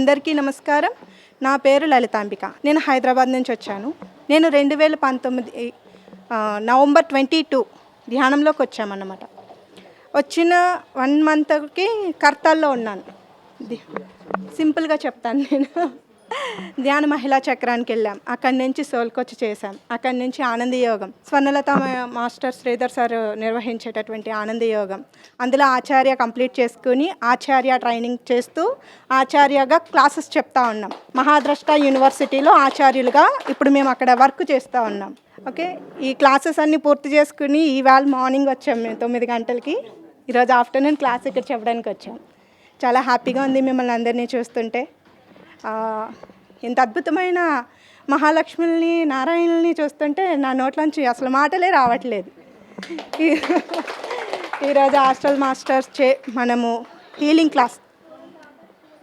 అందరికీ నమస్కారం. నా పేరు లలితాంబిక. నేను హైదరాబాద్ నుంచి వచ్చాను. నేను 2019 నవంబర్ 22 ధ్యానంలోకి వచ్చామన్నమాట. వచ్చిన 1 మంత్కి కర్తాల్లో ఉన్నాను. సింపుల్గా చెప్తాను. నేను ధ్యాన మహిళా చక్రానికి వెళ్ళాం. అక్కడి నుంచి సోల్కొచ్చి చేశాం. అక్కడి నుంచి ఆనంద యోగం, స్వర్ణలత మాస్టర్ శ్రీధర్ సార్ నిర్వహించేటటువంటి ఆనంద యోగం, అందులో ఆచార్య కంప్లీట్ చేసుకుని ఆచార్య ట్రైనింగ్ చేస్తూ ఆచార్యగా క్లాసెస్ చెప్తా ఉన్నాం. మహాద్రష్ట యూనివర్సిటీలో ఆచార్యులుగా ఇప్పుడు మేము అక్కడ వర్క్ చేస్తూ ఉన్నాం. ఓకే, ఈ క్లాసెస్ అన్నీ పూర్తి చేసుకుని ఈవేళ మార్నింగ్ వచ్చాం. మేము 9 గంటలకి. ఈరోజు ఆఫ్టర్నూన్ క్లాస్ ఇక్కడ చెప్పడానికి వచ్చాం. చాలా హ్యాపీగా ఉంది మిమ్మల్ని అందరినీ చూస్తుంటే. ఇంత అద్భుతమైన మహాలక్ష్మిని నారాయణుల్ని చూస్తుంటే నా నోట్లోంచి అసలు మాటలే రావట్లేదు. ఈరోజు హాస్టల్ మాస్టర్స్ మనము హీలింగ్ క్లాస్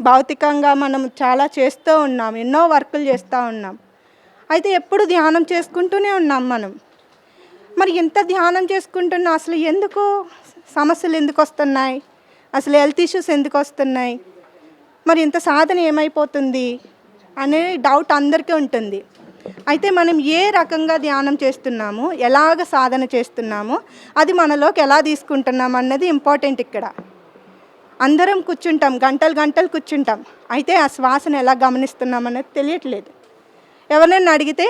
భౌతికంగా మనం చాలా చేస్తూ ఉన్నాం, ఎన్నో వర్కులు చేస్తూ ఉన్నాం. అయితే ఎప్పుడు ధ్యానం చేసుకుంటూనే ఉన్నాం మనం. మరి ఎంత ధ్యానం చేసుకుంటున్నా అసలు ఎందుకు సమస్యలు ఎందుకు వస్తున్నాయి, అసలు హెల్త్ ఇష్యూస్ ఎందుకు వస్తున్నాయి, మరి ఇంత సాధన ఏమైపోతుంది అనే డౌట్ అందరికీ ఉంటుంది. అయితే మనం ఏ రకంగా ధ్యానం చేస్తున్నాము, ఎలాగ సాధన చేస్తున్నామో అది మనలోకి ఎలా తీసుకుంటున్నాం అన్నది ఇంపార్టెంట్. ఇక్కడ అందరం కూర్చుంటాం, గంటలు కూర్చుంటాం. అయితే ఆ శ్వాసను ఎలా గమనిస్తున్నాం అన్నది తెలియట్లేదు. ఎవరైనా అడిగితే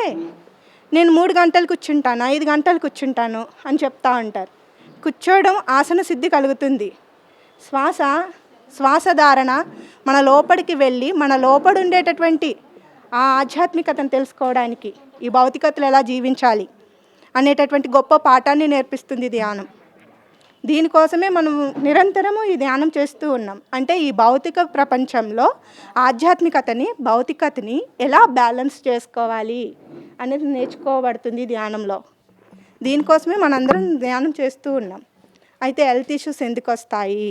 నేను 3 గంటలు కూర్చుంటాను, 5 గంటలు కూర్చుంటాను అని చెప్తా ఉంటారు. కూర్చోవడం ఆసన సిద్ధి కలుగుతుంది. శ్వాసధారణ మన లోపలికి వెళ్ళి మన లోపల ఉండేటటువంటి ఆ ఆధ్యాత్మికతను తెలుసుకోవడానికి, ఈ భౌతికతలు ఎలా జీవించాలి అనేటటువంటి గొప్ప పాఠాన్ని నేర్పిస్తుంది ధ్యానం. దీనికోసమే మనం నిరంతరము ఈ ధ్యానం చేస్తూ ఉన్నాం. అంటే ఈ భౌతిక ప్రపంచంలో ఆధ్యాత్మికతని, భౌతికతని ఎలా బ్యాలెన్స్ చేసుకోవాలి అనేది నేర్చుకోబడుతుంది ధ్యానంలో. దీనికోసమే మనందరం ధ్యానం చేస్తూ ఉన్నాం. అయితే హెల్త్ ఇష్యూస్ ఎందుకు వస్తాయి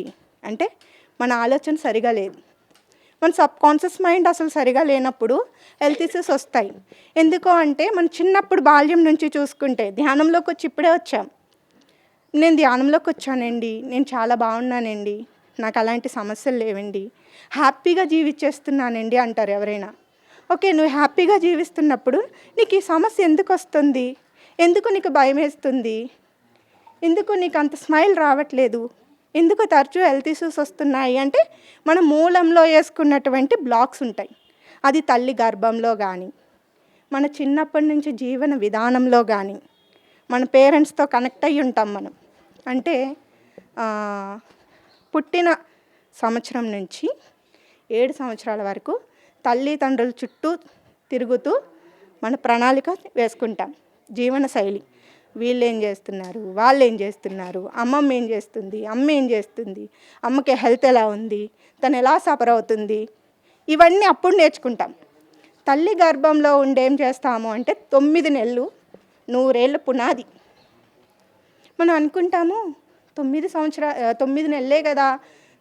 అంటే మన ఆలోచన సరిగా లేదు. మన సబ్కాన్షియస్ మైండ్ అసలు సరిగా లేనప్పుడు హెల్త్ ఇష్యూస్ వస్తాయి. ఎందుకో అంటే మన చిన్నప్పుడు బాల్యం నుంచి చూసుకుంటే ధ్యానంలోకి వచ్చి ఇప్పుడే వచ్చాం. నేను ధ్యానంలోకి వచ్చానండి, నేను చాలా బాగున్నానండి, నాకు అలాంటి సమస్యలు లేవండి, హ్యాపీగా జీవించేస్తున్నానండి అంటారు ఎవరైనా. ఓకే, నువ్వు హ్యాపీగా జీవిస్తున్నప్పుడు నీకు ఈ సమస్య ఎందుకు వస్తుంది, ఎందుకు నీకు భయం వేస్తుంది, ఎందుకు నీకు అంత స్మైల్ రావట్లేదు, ఎందుకు తరచూ హెల్త్ ఇష్యూస్ వస్తున్నాయి అంటే మన మూలంలో వేసుకున్నటువంటి బ్లాక్స్ ఉంటాయి. అది తల్లి గర్భంలో కానీ, మన చిన్నప్పటి నుంచి జీవన విధానంలో కానీ, మన పేరెంట్స్తో కనెక్ట్ అయ్యి ఉంటాం మనం. అంటే పుట్టిన సంవత్సరం నుంచి 7 సంవత్సరాల వరకు తల్లిదండ్రుల చుట్టూ తిరుగుతూ మన ప్రణాళిక వేసుకుంటాం. జీవన శైలి, వీళ్ళు ఏం చేస్తున్నారు, వాళ్ళు ఏం చేస్తున్నారు, అమ్మమ్మ ఏం చేస్తుంది, అమ్మ ఏం చేస్తుంది, అమ్మకి హెల్త్ ఎలా ఉంది, తను ఎలా సఫర్ అవుతుంది, ఇవన్నీ అప్పుడు నేర్చుకుంటాం. తల్లి గర్భంలో ఉండేం చేస్తాము అంటే 9 నెలలు 100 ఏళ్ళ పునాది. మనం అనుకుంటాము 9 నెలలే కదా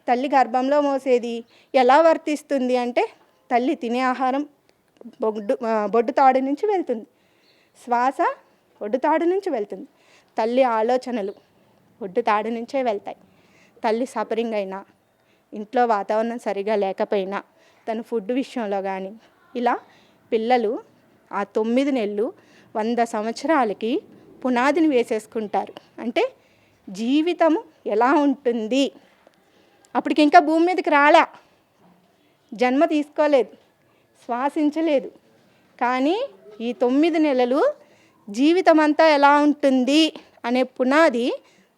తల్లి గర్భంలో మోసేది, ఎలా వర్తిస్తుంది అంటే తల్లి తినే ఆహారం బొడ్డు తాడు నుంచి వెళ్తుంది, శ్వాస ఒడ్డు తాడు నుంచి వెళ్తుంది, తల్లి ఆలోచనలు ఒడ్డు తాడు నుంచే వెళ్తాయి. తల్లి సఫరింగ్ అయినా, ఇంట్లో వాతావరణం సరిగా లేకపోయినా, తన ఫుడ్ విషయంలో కానీ, ఇలా పిల్లలు ఆ 9 నెలలు 100 సంవత్సరాలకి పునాదిని వేసేసుకుంటారు. అంటే జీవితము ఎలా ఉంటుంది, అప్పటికి ఇంకా భూమి మీదకి రాలే, జన్మ తీసుకోలేదు, శ్వాసించలేదు, కానీ ఈ 9 నెలలు జీవితం అంతా ఎలా ఉంటుంది అనే పునాది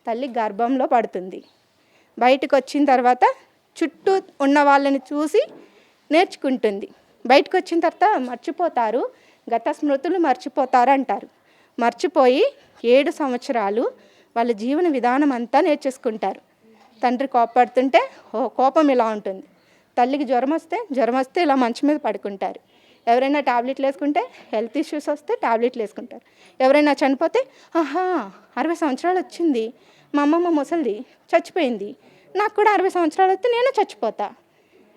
తల్లి గర్భంలో పడుతుంది. బయటకు వచ్చిన తర్వాత చుట్టూ ఉన్న వాళ్ళని చూసి నేర్చుకుంటుంది. బయటకు వచ్చిన తర్వాత మర్చిపోతారు, గత స్మృతులు మర్చిపోతారు అంటారు. మర్చిపోయి 7 సంవత్సరాలు వాళ్ళ జీవన విధానం అంతా నేర్చేసుకుంటారు. తండ్రి కోపడుతుంటే కోపం ఇలా ఉంటుంది, తల్లికి జ్వరం వస్తే ఇలా మంచం మీద పడుకుంటారు, ఎవరైనా టాబ్లెట్లు వేసుకుంటే హెల్త్ ఇష్యూస్ వస్తే టాబ్లెట్లు వేసుకుంటారు, ఎవరైనా చనిపోతే 60 సంవత్సరాలు వచ్చింది, మా అమ్మమ్మ ముసలిది చచ్చిపోయింది, నాకు కూడా 60 సంవత్సరాలు వస్తే నేను చచ్చిపోతా.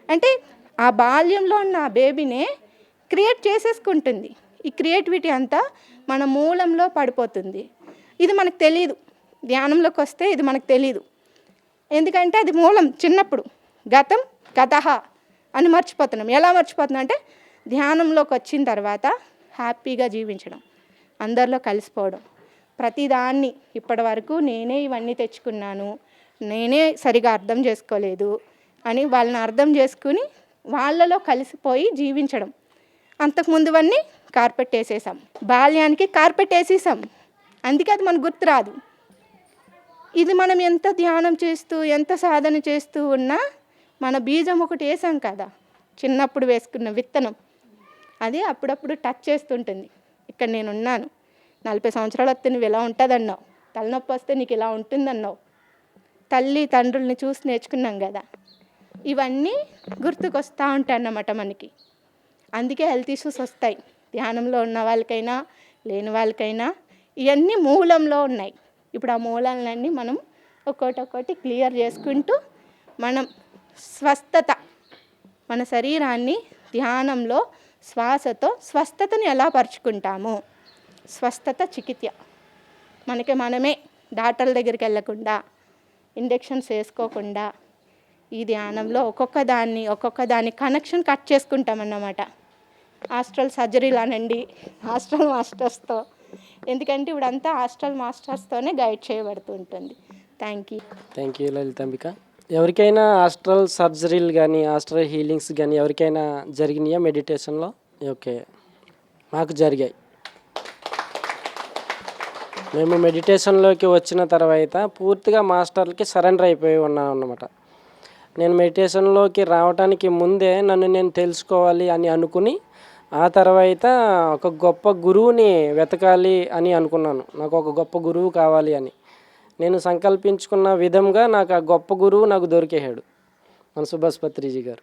అంటే ఆ బాల్యంలో ఉన్న ఆ బేబీనే క్రియేట్ చేసేసుకుంటుంది. ఈ క్రియేటివిటీ అంతా మన మూలంలో పడిపోతుంది. ఇది మనకు తెలియదు, ధ్యానంలోకి వస్తే ఇది మనకు తెలియదు. ఎందుకంటే అది మూలం చిన్నప్పుడు, గతం గతః అని మర్చిపోతున్నాం. ఎలా మర్చిపోతున్నాం అంటే ధ్యానంలోకి వచ్చిన తర్వాత హ్యాపీగా జీవించడం, అందరిలో కలిసిపోవడం, ప్రతిదాన్ని ఇప్పటి వరకు నేనే ఇవన్నీ తెచ్చుకున్నాను, నేనే సరిగా అర్థం చేసుకోలేదు అని వాళ్ళని అర్థం చేసుకుని వాళ్ళలో కలిసిపోయి జీవించడం. అంతకుముందువన్నీ కార్పెట్ వేసేసాం, బాల్యానికి కార్పెట్ వేసేసాం, అందుకే అది మనకు గుర్తు రాదు. ఇది మనం ఎంత ధ్యానం చేస్తూ ఎంత సాధన చేస్తూ ఉన్నా మన బీజం ఒకటి వేసాం కదా, చిన్నప్పుడు వేసుకున్న విత్తనం, అది అప్పుడప్పుడు టచ్ చేస్తుంటుంది. ఇక్కడ నేనున్నాను, 40 సంవత్సరాలు వస్తే నువ్వు ఇలా ఉంటుందన్నావు, తలనొప్పి వస్తే నీకు ఇలా ఉంటుందన్నావు, తల్లి తండ్రుల్ని చూసి నేర్చుకున్నాం కదా, ఇవన్నీ గుర్తుకొస్తూ ఉంటాయి అన్నమాట మనకి. అందుకే హెల్త్ ఇష్యూస్ వస్తాయి. ధ్యానంలో ఉన్న వాళ్ళకైనా లేని వాళ్ళకైనా ఇవన్నీ మూలంలో ఉన్నాయి. ఇప్పుడు ఆ మూలాలన్నీ మనం ఒక్కొక్కటి క్లియర్ చేసుకుంటూ మనం స్వస్థత, మన శరీరాన్ని ధ్యానంలో శ్వాసతో స్వస్థతని ఎలా పరుచుకుంటాము, స్వస్థత చికిత్స, మనకి మనమే డాక్టర్ల దగ్గరికి వెళ్ళకుండా ఇంజెక్షన్స్ వేసుకోకుండా ఈ ధ్యానంలో ఒక్కొక్క దాన్ని కనెక్షన్ కట్ చేసుకుంటామన్నమాట. హాస్టల్ సర్జరీలు అనండి, హాస్టల్ మాస్టర్స్తో, ఎందుకంటే ఇప్పుడంతా హాస్టల్ మాస్టర్స్తోనే గైడ్ చేయబడుతుంటుంది. Thank you Lalitambika. ఎవరికైనా హాస్టల్ సర్జరీలు కానీ హాస్టల్ హీలింగ్స్ కానీ ఎవరికైనా జరిగినాయా మెడిటేషన్లో? ఓకే, మాకు జరిగాయి. మేము మెడిటేషన్లోకి వచ్చిన తర్వాత పూర్తిగా మాస్టర్లకి సరెండర్ అయిపోయి ఉన్నాను అన్నమాట. నేను మెడిటేషన్లోకి రావడానికి ముందే నన్ను నేను తెలుసుకోవాలి అని అనుకుని ఆ తర్వాత ఒక గొప్ప గురువుని వెతకాలి అని అనుకున్నాను. నాకు ఒక గొప్ప గురువు కావాలి అని నేను సంకల్పించుకున్న విధంగా నాకు ఆ గొప్ప గురువు నాకు దొరికేశాడు, మన సుభాష్ పత్రిజీ గారు.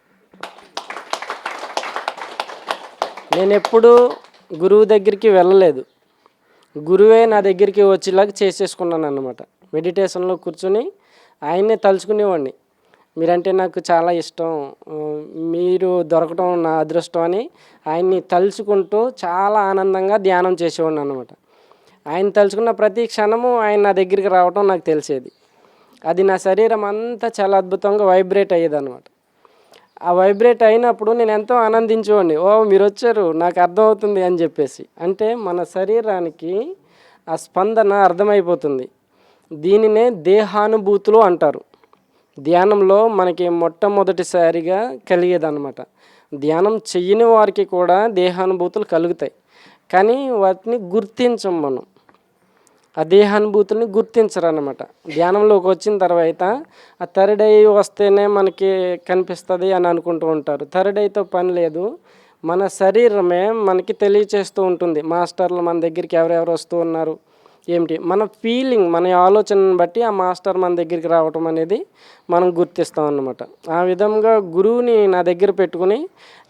నేను ఎప్పుడూ గురువు దగ్గరికి వెళ్ళలేదు, గురువే నా దగ్గరికి వచ్చేలాగా చేసేసుకున్నాను అన్నమాట. మెడిటేషన్లో కూర్చొని ఆయన్నే తలుచుకునేవాడిని. మీరంటే నాకు చాలా ఇష్టం, మీరు దొరకటం నా అదృష్టం అని ఆయన్ని తలుచుకుంటూ చాలా ఆనందంగా ధ్యానం చేసేవాడిని అన్నమాట. ఆయన తలుచుకున్న ప్రతి క్షణము ఆయన నా దగ్గరికి రావటం నాకు తెలిసేది. అది నా శరీరం అంతా చాలా అద్భుతంగా వైబ్రేట్ అయ్యేది అనమాట. ఆ వైబ్రేట్ అయినప్పుడు నేను ఎంతో ఆనందించేవాడిని. ఓ మీరు వచ్చారు, నాకు అర్థమవుతుంది అని చెప్పేసి. అంటే మన శరీరానికి ఆ స్పందన అర్థమైపోతుంది. దీనినే దేహానుభూతులు అంటారు. ధ్యానంలో మనకి మొట్టమొదటిసారిగా కలిగేదన్నమాట. ధ్యానం చెయ్యని వారికి కూడా దేహానుభూతులు కలుగుతాయి, కానీ వాటిని గుర్తించం మనం. ఆ దేహానుభూతుల్ని గుర్తించరన్నమాట. ధ్యానంలోకి వచ్చిన తర్వాత ఆ థర్డ్ ఐ వస్తేనే మనకి కనిపిస్తుంది అని అనుకుంటూ ఉంటారు. థర్డ్ ఐతో పని లేదు, మన శరీరమే మనకి తెలియచేస్తూ ఉంటుంది. మాస్టర్లు మన దగ్గరికి ఎవరెవరు వస్తూ ఉన్నారు ఏమిటి, మన ఫీలింగ్, మన ఆలోచనను బట్టి ఆ మాస్టర్ మన దగ్గరికి రావటం అనేది మనం గుర్తిస్తాం అన్నమాట. ఆ విధంగా గురువుని నా దగ్గర పెట్టుకుని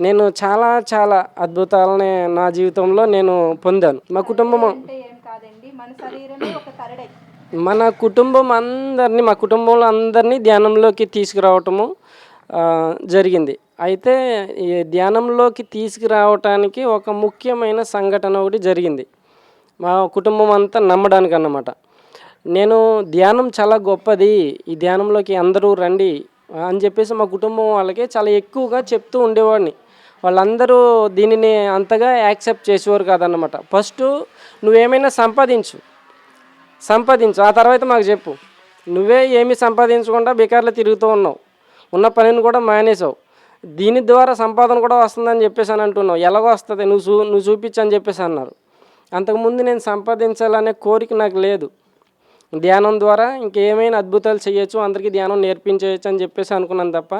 నేను చాలా చాలా అద్భుతాలని నా జీవితంలో నేను పొందాను. మా కుటుంబంలో అందరినీ ధ్యానంలోకి తీసుకురావటము జరిగింది. అయితే ఈ ధ్యానంలోకి తీసుకురావటానికి ఒక ముఖ్యమైన సంఘటన ఒకటి జరిగింది, మా కుటుంబం అంతా నమ్మడానికి అన్నమాట. నేను ధ్యానం చాలా గొప్పది, ఈ ధ్యానంలోకి అందరూ రండి అని చెప్పేసి మా కుటుంబం వాళ్ళకి చాలా ఎక్కువగా చెప్తూ ఉండేవాడిని. వాళ్ళందరూ దీనిని అంతగా యాక్సెప్ట్ చేసేవారు కాదన్నమాట. ఫస్ట్ నువ్వేమైనా సంపాదించు, ఆ తర్వాత మాకు చెప్పు. నువ్వే ఏమీ సంపాదించకుండా బేకార్లో తిరుగుతూ ఉన్నావు, ఉన్న పనిని కూడా మానేసావు, దీని ద్వారా సంపాదన కూడా వస్తుందని చెప్పేసి అని అంటున్నావు, ఎలాగో వస్తుంది నువ్వు చూపించు అని చెప్పేసి అన్నారు. అంతకుముందు నేను సంపాదించాలనే కోరిక నాకు లేదు. ధ్యానం ద్వారా ఇంకేమైనా అద్భుతాలు చేయొచ్చు, అందరికీ ధ్యానం నేర్పించవచ్చు అని చెప్పేసి అనుకున్నాను తప్ప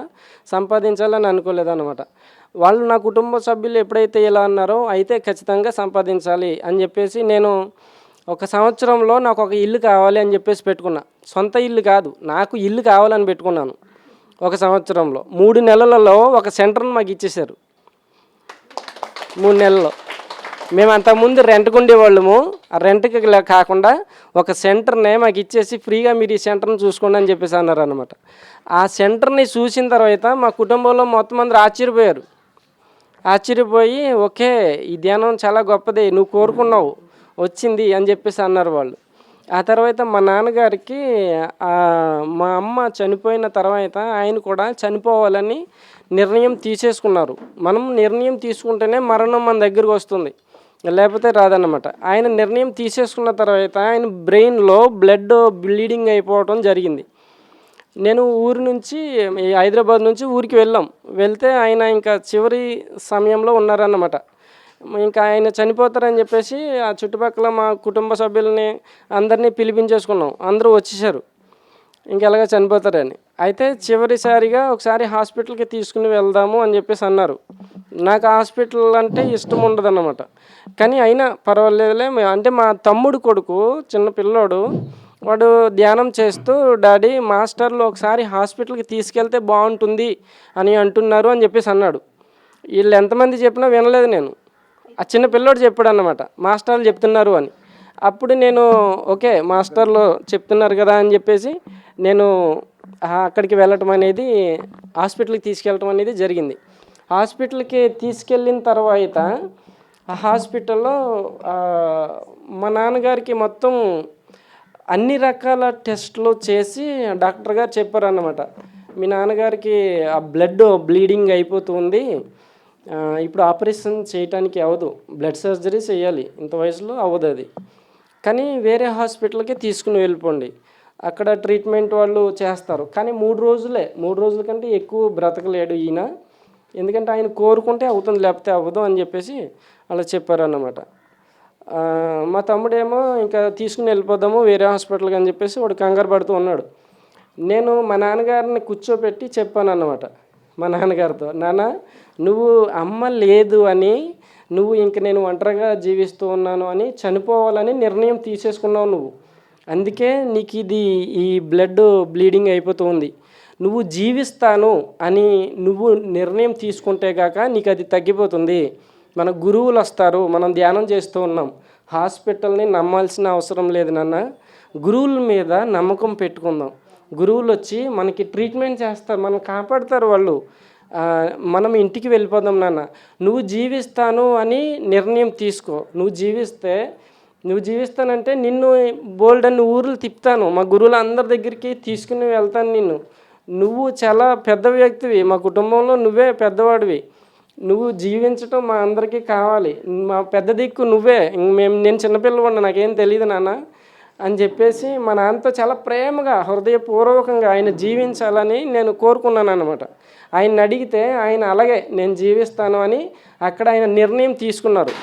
సంపాదించాలని అనుకోలేదన్నమాట. వాళ్ళు నా కుటుంబ సభ్యులు ఎప్పుడైతే ఇలా అన్నారో అయితే ఖచ్చితంగా సంపాదించాలి అని చెప్పేసి నేను ఒక సంవత్సరంలో నాకు ఒక ఇల్లు కావాలి అని చెప్పేసి పెట్టుకున్నా. సొంత ఇల్లు కాదు, నాకు ఇల్లు కావాలని పెట్టుకున్నాను. ఒక సంవత్సరంలో 3 నెలలలో ఒక సెంటర్ని మాకు ఇచ్చేశారు. 3 నెలల్లో మేము అంతకుముందు రెంట్కి ఉండేవాళ్ళము, ఆ రెంట్కి కాకుండా ఒక సెంటర్నే మాకు ఇచ్చేసి ఫ్రీగా మీరు ఈ సెంటర్ని చూసుకోండి అని చెప్పేసి అన్నారు అనమాట. ఆ సెంటర్ని చూసిన తర్వాత మా కుటుంబంలో మొత్తం అందరూ ఆశ్చర్యపోయి ఓకే ఈ ధ్యానం చాలా గొప్పది, నువ్వు కోరుకున్నావు వచ్చింది అని చెప్పేసి అన్నారు వాళ్ళు. ఆ తర్వాత మా నాన్నగారికి మా అమ్మ చనిపోయిన తర్వాత ఆయన కూడా చనిపోవాలని నిర్ణయం తీసేసుకున్నారు. మనం నిర్ణయం తీసుకుంటేనే మరణం మన దగ్గరకు వస్తుంది, లేకపోతే రాదన్నమాట. ఆయన నిర్ణయం తీసేసుకున్న తర్వాత ఆయన బ్రెయిన్లో బ్లడ్ బ్లీడింగ్ అయిపోవడం జరిగింది. నేను ఊరి నుంచి హైదరాబాద్ నుంచి ఊరికి వెళ్తే ఆయన ఇంకా చివరి సమయంలో ఉన్నారన్నమాట. ఇంకా ఆయన చనిపోతారని చెప్పేసి ఆ చుట్టుపక్కల మా కుటుంబ సభ్యులని అందరినీ పిలిపించేసుకున్నాం. అందరూ వచ్చేసారు ఇంకెలాగా చనిపోతారని. అయితే చివరిసారిగా ఒకసారి హాస్పిటల్కి తీసుకుని వెళ్దాము అని చెప్పేసి అన్నారు. నాకు హాస్పిటల్ అంటే ఇష్టం ఉండదన్నమాట. కానీ అయినా పర్వాలేదులే, అంటే మా తమ్ముడు కొడుకు చిన్న పిల్లోడు, వాడు ధ్యానం చేస్తూ డాడీ మాస్టర్లు ఒకసారి హాస్పిటల్కి తీసుకెళ్తే బాగుంటుంది అని అంటున్నారు అని చెప్పేసి అన్నాడు. వీళ్ళు ఎంతమంది చెప్పినా వినలేదు నేను. ఆ చిన్న పిల్లోడు చెప్పాడు అన్నమాట, మాస్టర్లు చెప్తున్నారు అని. అప్పుడు నేను ఓకే మాస్టర్లు చెప్తున్నారు కదా అని చెప్పేసి నేను అక్కడికి వెళ్ళటం అనేది, హాస్పిటల్కి తీసుకెళ్ళటం అనేది జరిగింది. హాస్పిటల్కి తీసుకెళ్ళిన తర్వాత ఆ హాస్పిటల్లో మా నాన్నగారికి మొత్తం అన్ని రకాల టెస్టులు చేసి డాక్టర్ గారు చెప్పారన్నమాట, మీ నాన్నగారికి ఆ బ్లడ్ బ్లీడింగ్ అయిపోతుంది, ఇప్పుడు ఆపరేషన్ చేయటానికి అవ్వదు, బ్లడ్ సర్జరీ చేయాలి, ఇంత వయసులో అవ్వదు అది, కానీ వేరే హాస్పిటల్కి తీసుకుని వెళ్ళిపోండి, అక్కడ ట్రీట్మెంట్ వాళ్ళు చేస్తారు, కానీ 3 రోజుల కంటే ఎక్కువ బ్రతకలేడు ఈయన, ఎందుకంటే ఆయన కోరుకుంటే అవుతుంది లేకపోతే అవ్వదు అని చెప్పేసి అలా చెప్పారన్నమాట. మా తమ్ముడేమో ఇంకా తీసుకుని వెళ్ళిపోదాము వేరే హాస్పిటల్కి అని చెప్పేసి వాడు కంగారు పడుతూ ఉన్నాడు. నేను మా నాన్నగారిని కూర్చోపెట్టి చెప్పాను అన్నమాట, మా నాన్నగారితో, నాన్న నువ్వు అమ్మ లేదు అని, నువ్వు ఇంక నేను ఒంటరిగా జీవిస్తూ ఉన్నాను అని చనిపోవాలని నిర్ణయం తీసేసుకున్నావు నువ్వు, అందుకే నీకు ఈ బ్లడ్ బ్లీడింగ్ అయిపోతూ ఉంది, నువ్వు జీవిస్తాను అని నువ్వు నిర్ణయం తీసుకుంటే కాక నీకు అది తగ్గిపోతుంది. మన గురువులు వస్తారు, మనం ధ్యానం చేస్తూ ఉన్నాం, హాస్పిటల్ని నమ్మాల్సిన అవసరం లేదు నాన్న, గురువుల మీద నమ్మకం పెట్టుకుందాం, గురువులు వచ్చి మనకి ట్రీట్మెంట్ చేస్తారు, మనం కాపాడుతారు వాళ్ళు, మనం ఇంటికి వెళ్ళిపోదాం నాన్న, నువ్వు జీవిస్తాను అని నిర్ణయం తీసుకో, నువ్వు జీవిస్తానంటే నిన్ను బోల్డ్ అన్ని ఊర్లు తిప్పుతాను, మా గురువులు అందరి దగ్గరికి తీసుకుని వెళ్తాను నువ్వు చాలా పెద్ద వ్యక్తివి, మా కుటుంబంలో నువ్వే పెద్దవాడివి, నువ్వు జీవించటం మా అందరికీ కావాలి, మా పెద్ద దిక్కు నువ్వే, నేను చిన్నపిల్లవాడిని నాకేం తెలియదు నాన్న అని చెప్పేసి మా నాన్నతో చాలా ప్రేమగా హృదయపూర్వకంగా ఆయన జీవించాలని నేను కోరుకున్నాను అన్నమాట. ఆయన అడిగితే ఆయన అలాగే నేను జీవిస్తాను అని అక్కడ ఆయన నిర్ణయం తీసుకున్నారు.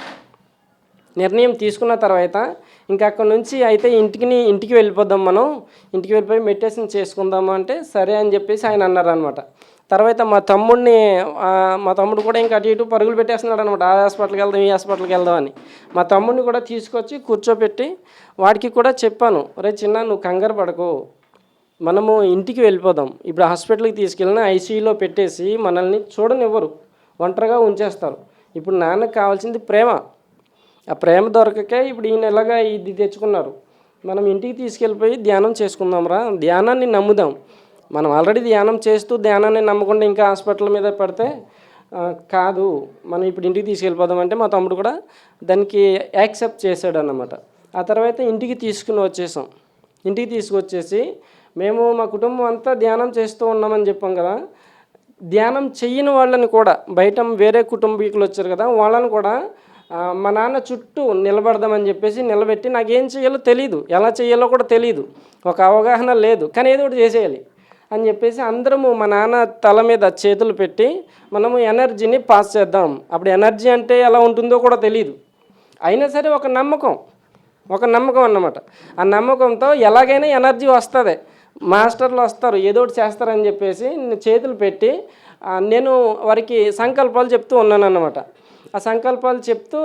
నిర్ణయం తీసుకున్న తర్వాత ఇంకా అక్కడ నుంచి అయితే ఇంటికి వెళ్ళిపోదాం, మనం ఇంటికి వెళ్ళిపోయి మెడిటేషన్ చేసుకుందాము అంటే సరే అని చెప్పేసి ఆయన అన్నారు అనమాట. తర్వాత మా తమ్ముడు కూడా ఇంకా అటు ఇటు పరుగులు పెట్టేస్తున్నాడు అనమాట, ఆ హాస్పిటల్కి వెళ్దాం ఈ హాస్పిటల్కి వెళ్దాం అని. మా తమ్ముడిని కూడా తీసుకొచ్చి కూర్చోబెట్టి వాడికి కూడా చెప్పాను, రే చిన్న నువ్వు కంగారు పడకు, మనము ఇంటికి వెళ్ళిపోదాం, ఇప్పుడు హాస్పిటల్కి తీసుకెళ్ళిన ఐసీయూలో పెట్టేసి మనల్ని చూడనివ్వరు, ఒంటరిగా ఉంచేస్తారు, ఇప్పుడు నాన్నకు కావాల్సింది ప్రేమ, ఆ ప్రేమ దొరకకే ఇప్పుడు ఈయన ఎలాగా ఇది తెచ్చుకున్నారు, మనం ఇంటికి తీసుకెళ్ళిపోయి ధ్యానం చేసుకుందాంరా, ధ్యానాన్ని నమ్ముదాం, మనం ఆల్రెడీ ధ్యానం చేస్తూ ధ్యానాన్ని నమ్మకుండా ఇంకా హాస్పిటల్ మీద పడితే కాదు, మనం ఇప్పుడు ఇంటికి తీసుకెళ్ళిపోదాం అంటే మా తమ్ముడు కూడా దానికి యాక్సెప్ట్ చేశాడు అన్నమాట. ఆ తర్వాత ఇంటికి తీసుకొచ్చేసాం. ఇంటికి తీసుకొచ్చేసి మేము మా కుటుంబం అంతా ధ్యానం చేస్తూ ఉన్నామని చెప్పాం కదా, ధ్యానం చెయ్యని వాళ్ళని కూడా బయట వేరే కుటుంబీకులు వచ్చారు కదా, వాళ్ళని కూడా మా నాన్న చుట్టూ నిలబడదామని చెప్పేసి నిలబెట్టి, నాకేం చేయాలో తెలీదు, ఎలా చేయాలో కూడా తెలీదు, ఒక అవగాహన లేదు, కానీ ఏదో ఒకటి చేసేయాలి అని చెప్పేసి అందరము మా నాన్న తల మీద చేతులు పెట్టి మనము ఎనర్జీని పాస్ చేద్దాం. అప్పుడు ఎనర్జీ అంటే ఎలా ఉంటుందో కూడా తెలియదు, అయినా సరే ఒక నమ్మకం అన్నమాట. ఆ నమ్మకంతో ఎలాగైనా ఎనర్జీ వస్తుంది, మాస్టర్లు వస్తారు, ఏదో ఒకటి చేస్తారని చెప్పేసి చేతులు పెట్టి నేను వారికి సంకల్పాలు చెప్తూ ఉన్నాను అన్నమాట. ఆ సంకల్పాలు చెప్తూ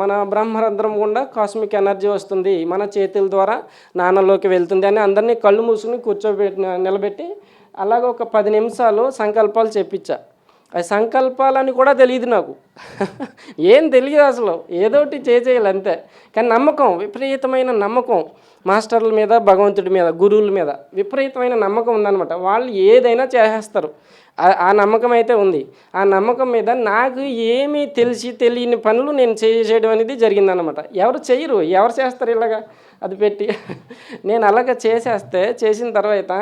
మన బ్రహ్మరంధ్రం గుండా కాస్మిక్ ఎనర్జీ వస్తుంది, మన చేతుల ద్వారా నాన్నలోకి వెళ్తుంది అని అందరినీ కళ్ళు మూసుకుని నిలబెట్టి అలాగ ఒక 10 నిమిషాలు సంకల్పాలు చెప్పించా. ఆ సంకల్పాలని కూడా తెలియదు నాకు, ఏం తెలియదు అసలు, ఏదోటి చేయాలి అంతే. కానీ నమ్మకం, విపరీతమైన నమ్మకం మాస్టర్ల మీద, భగవంతుడి మీద, గురువుల మీద విపరీతమైన నమ్మకం ఉందన్నమాట. వాళ్ళు ఏదైనా చేసేస్తారు, ఆ నమ్మకం అయితే ఉంది. ఆ నమ్మకం మీద నాకు ఏమీ తెలియని పనులు నేను చేయడం అనేది జరిగిందన్నమాట. ఎవరు చేయరు, ఎవరు చేస్తారు ఇలాగా, అది పెట్టి నేను అలాగ చేసిన తర్వాత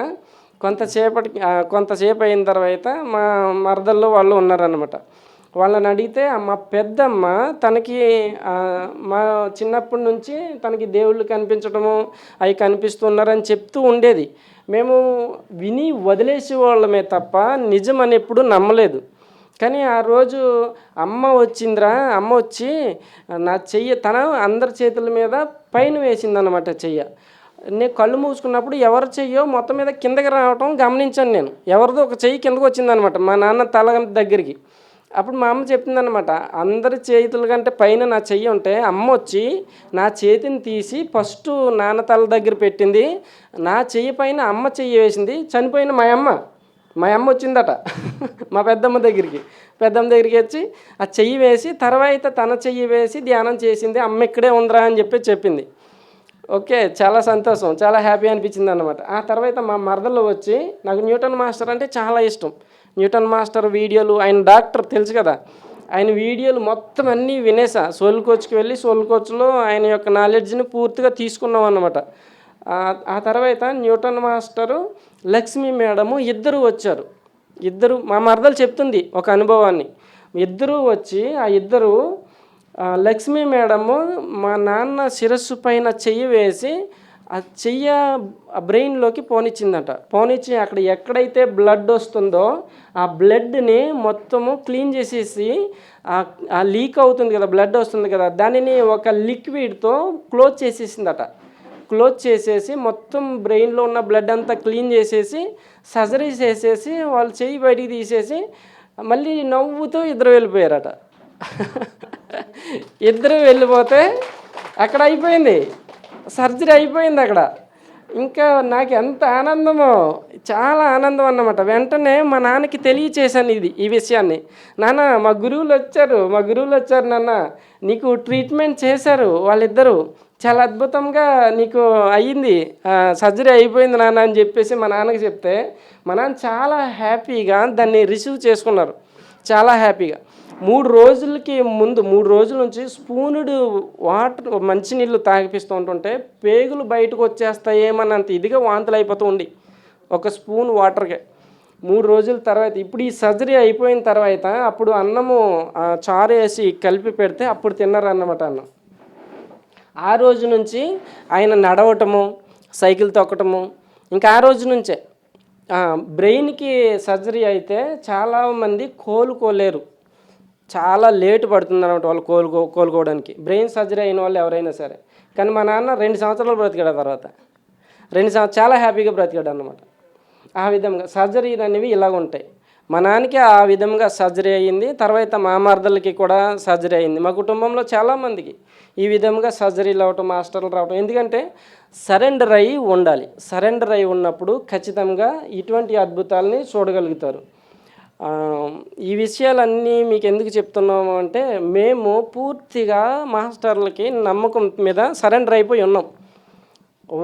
కొంతసేపు అయిన తర్వాత మా మరదల్లో వాళ్ళు ఉన్నారన్నమాట. వాళ్ళని అడిగితే మా పెద్దమ్మ తనకి మా చిన్నప్పటి నుంచి తనకి దేవుళ్ళు కనిపించడము అవి కనిపిస్తున్నారని చెప్తూ ఉండేది. మేము విని వదిలేసే వాళ్ళమే తప్ప నిజం అని ఎప్పుడు నమ్మలేదు. కానీ ఆ రోజు అమ్మ వచ్చి నా చెయ్యి తన అందరి చేతుల మీద పైన వేసిందన్నమాట చెయ్య. నేను కళ్ళు మూసుకున్నప్పుడు ఎవరి చెయ్యో మొత్తం మీద కిందకి రావటం గమనించాను నేను. ఎవరిదో ఒక చెయ్యి కిందకు వచ్చిందనమాట మా నాన్న తల దగ్గరికి. అప్పుడు మా అమ్మ చెప్తుందనమాట, అందరి చేతుల కంటే పైన నా చెయ్యి ఉంటే అమ్మ వచ్చి నా చేతిని తీసి ఫస్ట్ నాన్న తల దగ్గర పెట్టింది, నా చెయ్యి పైన అమ్మ చెయ్యి వేసింది, చనిపోయిన మా అమ్మ వచ్చిందట మా పెద్దమ్మ దగ్గరికి వచ్చి ఆ చెయ్యి వేసి తర్వాత తన చెయ్యి వేసి ధ్యానం చేసింది. అమ్మ ఇక్కడే ఉందిరా అని చెప్పింది. ఓకే, చాలా సంతోషం, చాలా హ్యాపీ అనిపించింది అన్నమాట. ఆ తర్వాత మా మరదలు వచ్చి, నాకు న్యూటన్ మాస్టర్ అంటే చాలా ఇష్టం. న్యూటన్ మాస్టర్ వీడియోలు, ఆయన డాక్టర్ తెలుసు కదా, ఆయన వీడియోలు మొత్తం అన్నీ వినేసా. సోల్ కోచ్కి వెళ్ళి సోల్ కోచ్లో ఆయన యొక్క నాలెడ్జ్ని పూర్తిగా తీసుకున్నాం అన్నమాట. ఆ తర్వాత న్యూటన్ మాస్టరు, లక్ష్మీ మేడము ఇద్దరు వచ్చారు. మా మరదలు చెప్తుంది ఒక అనుభవాన్ని. ఇద్దరు వచ్చి లక్ష్మీ మేడము మా నాన్న శిరస్సు పైన చెయ్యి వేసి ఆ చెయ్య బ్రెయిన్లోకి పోనిచ్చి అక్కడ ఎక్కడైతే బ్లడ్ వస్తుందో ఆ బ్లడ్ని మొత్తము క్లీన్ చేసేసి ఆ లీక్ అవుతుంది కదా, బ్లడ్ వస్తుంది కదా, దానిని ఒక లిక్విడ్తో క్లోజ్ చేసేసి మొత్తం బ్రెయిన్లో ఉన్న బ్లడ్ అంతా క్లీన్ చేసేసి సర్జరీ చేసేసి వాళ్ళు చెయ్యి బయటికి తీసేసి మళ్ళీ నవ్వుతూ ఇద్దరు వెళ్ళిపోయారట. ఇద్దరు వెళ్ళిపోతే అక్కడ అయిపోయింది, సర్జరీ అయిపోయింది అక్కడ. ఇంకా నాకు ఎంత ఆనందమో, చాలా ఆనందం అన్నమాట. వెంటనే మా నాన్నకి తెలియచేశాను ఈ విషయాన్ని. నాన్న మా గురువులు వచ్చారు నాన్న, నీకు ట్రీట్మెంట్ చేశారు వాళ్ళిద్దరూ, చాలా అద్భుతంగా నీకు అయ్యింది, సర్జరీ అయిపోయింది నాన్న అని చెప్పేసి మా నాన్నకి చెప్తే మా నాన్న చాలా హ్యాపీగా దాన్ని రిసీవ్ చేసుకున్నారు, చాలా హ్యాపీగా. 3 రోజుల నుంచి స్పూనుడు వాటర్ మంచినీళ్ళు తాగిపిస్తూ ఉంటుంటే పేగులు బయటకు వచ్చేస్తాయేమన్నంత ఇదిగా వాంతులు అయిపోతూ ఉండి ఒక స్పూన్ వాటర్కే. 3 రోజుల తర్వాత ఇప్పుడు ఈ సర్జరీ అయిపోయిన తర్వాత అప్పుడు అన్నము చారు వేసి కలిపి పెడితే అప్పుడు తిన్నారన్నమాట అన్నం. ఆ రోజు నుంచి ఆయన నడవటము, సైకిల్ తొక్కటము, ఇంకా ఆ రోజు నుంచే. బ్రెయిన్కి సర్జరీ అయితే చాలామంది కోలుకోలేరు, చాలా లేట్ పడుతుంది అన్నమాట వాళ్ళు కోలుకోవడానికి, బ్రెయిన్ సర్జరీ అయిన వాళ్ళు ఎవరైనా సరే. కానీ మా నాన్న 2 సంవత్సరాలు బ్రతికాడు, తర్వాత 2 సంవత్సరాలు చాలా హ్యాపీగా బ్రతికాడు అన్నమాట. ఆ విధంగా సర్జరీలు అనేవి ఇలాగ ఉంటాయి. మా నాన్నకి ఆ విధంగా సర్జరీ అయ్యింది, తర్వాత మా మరదలకి కూడా సర్జరీ అయింది. మా కుటుంబంలో చాలామందికి ఈ విధంగా సర్జరీలు అవ్వటం, మాస్టర్లు రావటం. ఎందుకంటే సరెండర్ అయ్యి ఉండాలి. సరెండర్ అయి ఉన్నప్పుడు ఖచ్చితంగా ఇటువంటి అద్భుతాలని చూడగలుగుతారు. ఈ విషయాలన్నీ మీకు ఎందుకు చెప్తున్నాము అంటే, మేము పూర్తిగా మాస్టర్లకి నమ్మకం మీద సరెండర్ అయిపోయి ఉన్నాం,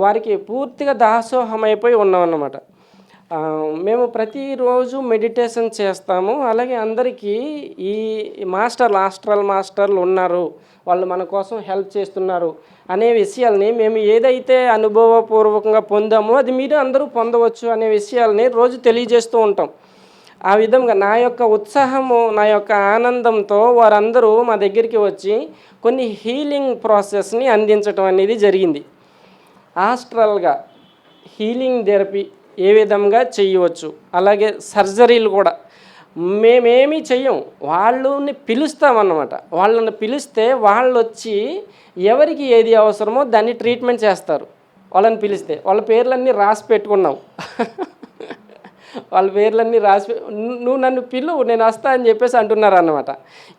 వారికి పూర్తిగా దాసోహం అయిపోయి ఉన్నాం అన్నమాట. మేము ప్రతిరోజు మెడిటేషన్ చేస్తాము. అలాగే అందరికీ ఈ ఆస్ట్రల్ మాస్టర్లు ఉన్నారు, వాళ్ళు మన కోసం హెల్ప్ చేస్తున్నారు అనే విషయాల్ని, మేము ఏదైతే అనుభవపూర్వకంగా పొందామో అది మీరు అందరూ పొందవచ్చు అనే విషయాల్ని రోజు తెలియజేస్తూ ఉంటాం. ఆ విధంగా నా యొక్క ఉత్సాహము, నా యొక్క ఆనందంతో వారందరూ మా దగ్గరికి వచ్చి కొన్ని హీలింగ్ ప్రాసెస్ని అందించడం అనేది జరిగింది. ఆస్ట్రల్గా హీలింగ్ థెరపీ ఏ విధంగా చేయవచ్చు, అలాగే సర్జరీలు కూడా మేమేమీ చెయ్యం, వాళ్ళని పిలుస్తామన్నమాట. వాళ్ళని పిలిస్తే వాళ్ళు వచ్చి ఎవరికి ఏది అవసరమో దాన్ని ట్రీట్మెంట్ చేస్తారు. వాళ్ళని పిలిస్తే వాళ్ళ పేర్లన్నీ రాసి పెట్టుకున్నాం వాళ్ళ పేర్లన్నీ నువ్వు నన్ను పిలువు, నేను వస్తా అని చెప్పేసి అంటున్నారు అన్నమాట.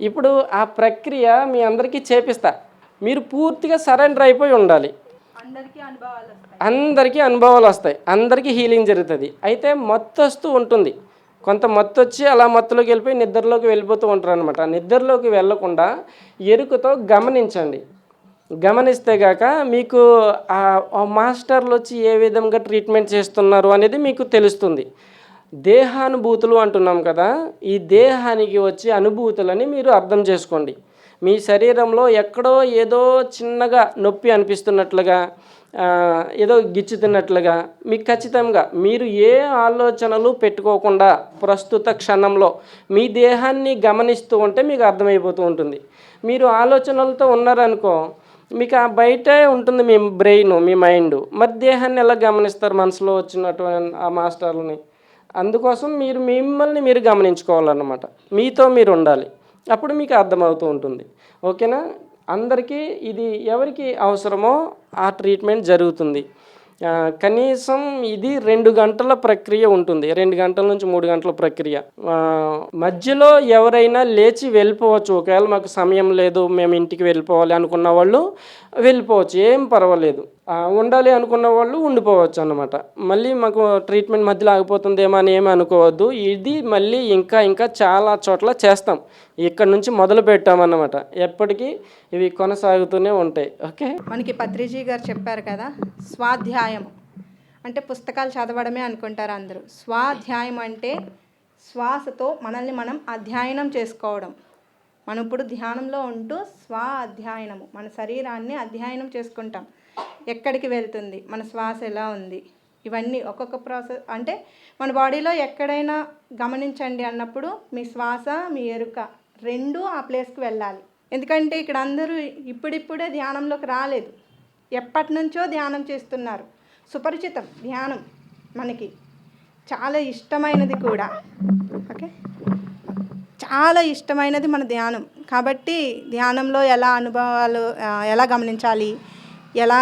ఇప్పుడు ఆ ప్రక్రియ మీ అందరికీ చేపిస్తా, మీరు పూర్తిగా సరెండర్ అయిపోయి ఉండాలి. అందరికీ అనుభవాలు వస్తాయి, అందరికీ హీలింగ్ జరుగుతుంది. అయితే మత్తొస్తూ ఉంటుంది, కొంత మత్తొచ్చి అలా మత్తులోకి వెళ్ళిపోయి నిద్రలోకి వెళ్ళిపోతూ ఉంటారు అనమాట. నిద్రలోకి వెళ్ళకుండా ఎరుకతో గమనించండి. గమనిస్తే గాక మీకు ఆ మాస్టర్లు వచ్చి ఏ విధంగా ట్రీట్మెంట్ చేస్తున్నారు అనేది మీకు తెలుస్తుంది. దేహానుభూతులు అంటున్నాం కదా, ఈ దేహానికి వచ్చే అనుభూతులని మీరు అర్థం చేసుకోండి. మీ శరీరంలో ఎక్కడో ఏదో చిన్నగా నొప్పి అనిపిస్తున్నట్లుగా, ఏదో గిచ్చుతున్నట్లుగా మీకు ఖచ్చితంగా మీరు ఏ ఆలోచనలు పెట్టుకోకుండా ప్రస్తుత క్షణంలో మీ దేహాన్ని గమనిస్తూ ఉంటే మీకు అర్థమైపోతూ ఉంటుంది. మీరు ఆలోచనలతో ఉన్నారనుకో, మీకు ఆ బయటే ఉంటుంది మీ బ్రెయిన్, మీ మైండ్. మరి దేహాన్ని ఎలా గమనిస్తారు మనసులో వచ్చినటువంటి ఆ మాస్టర్లని? అందుకోసం మీరు మిమ్మల్ని మీరు గమనించుకోవాలన్నమాట. మీతో మీరు ఉండాలి. అప్పుడు మీకు అర్థమవుతూ ఉంటుంది. ఓకేనా? అందరికీ ఇది ఎవరికి అవసరమో ఆ ట్రీట్మెంట్ జరుగుతుంది. కనీసం ఇది 2 గంటల ప్రక్రియ ఉంటుంది. 2 గంటల నుంచి 3 గంటల ప్రక్రియ. మధ్యలో ఎవరైనా లేచి వెళ్ళిపోవచ్చు. ఒకవేళ మాకు సమయం లేదు, మేము ఇంటికి వెళ్ళిపోవాలి అనుకున్న వాళ్ళు వెళ్ళిపోవచ్చు, ఏం పర్వాలేదు. ఉండాలి అనుకున్న వాళ్ళు ఉండిపోవచ్చు అన్నమాట. మళ్ళీ మాకు ట్రీట్మెంట్ మధ్యలో ఆగిపోతుందేమో అని ఏమీ అనుకోవద్దు. ఇది మళ్ళీ ఇంకా చాలా చోట్ల చేస్తాం. ఇక్కడ నుంచి మొదలు పెట్టామన్నమాట. ఎప్పటికీ ఇవి కొనసాగుతూనే ఉంటాయి. ఓకే, మనకి పత్రిజీ గారు చెప్పారు కదా, స్వాధ్యాయం అంటే పుస్తకాలు చదవడమే అనుకుంటారు అందరూ. స్వాధ్యాయం అంటే శ్వాసతో మనల్ని మనం అధ్యయనం చేసుకోవడం. మనం ఇప్పుడు ధ్యానంలో ఉంటూ అధ్యయనము, మన శరీరాన్ని అధ్యయనం చేసుకుంటాం. ఎక్కడికి వెళ్తుంది, మన శ్వాస ఎలా ఉంది, ఇవన్నీ ఒక్కొక్క ప్రాసెస్. అంటే మన బాడీలో ఎక్కడైనా గమనించండి అన్నప్పుడు మీ శ్వాస, మీ ఎరుక రెండు ఆ ప్లేస్కి వెళ్ళాలి. ఎందుకంటే ఇక్కడ అందరూ ఇప్పుడిప్పుడే ధ్యానంలోకి రాలేదు, ఎప్పటి నుంచో ధ్యానం చేస్తున్నారు. సుపరిచితం ధ్యానం, మనకి చాలా ఇష్టమైనది కూడా. ఓకే, చాలా ఇష్టమైనది మన ధ్యానం. కాబట్టి ధ్యానంలో ఎలా అనుభవాలు ఎలా గమనించాలి, ఎలా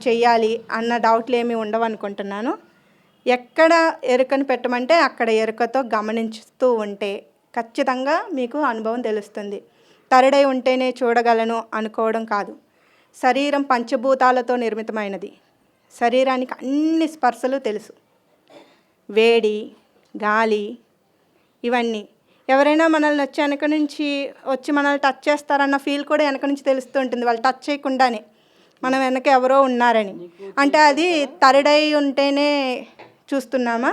చెయ్యాలి అన్న డౌట్లు ఏమీ ఉండవు అనుకుంటున్నాను. ఎక్కడ ఎరుకను పెట్టమంటే అక్కడ ఎరుకతో గమనించుతూ ఉంటే ఖచ్చితంగా మీకు అనుభవం తెలుస్తుంది. తరుడై ఉంటేనే చూడగలను అనుకోవడం కాదు. శరీరం పంచభూతాలతో నిర్మితమైనది. శరీరానికి అన్ని స్పర్శలు తెలుసు. వేడి, గాలి, ఇవన్నీ. ఎవరైనా మనల్ని వచ్చి వెనక నుంచి మనల్ని టచ్ చేస్తారన్న ఫీల్ కూడా వెనక నుంచి తెలుస్తూ ఉంటుంది, వాళ్ళు టచ్ చేయకుండానే మనం వెనక ఎవరో ఉన్నారని. అంటే అది తరుడై ఉంటేనే చూస్తున్నామా,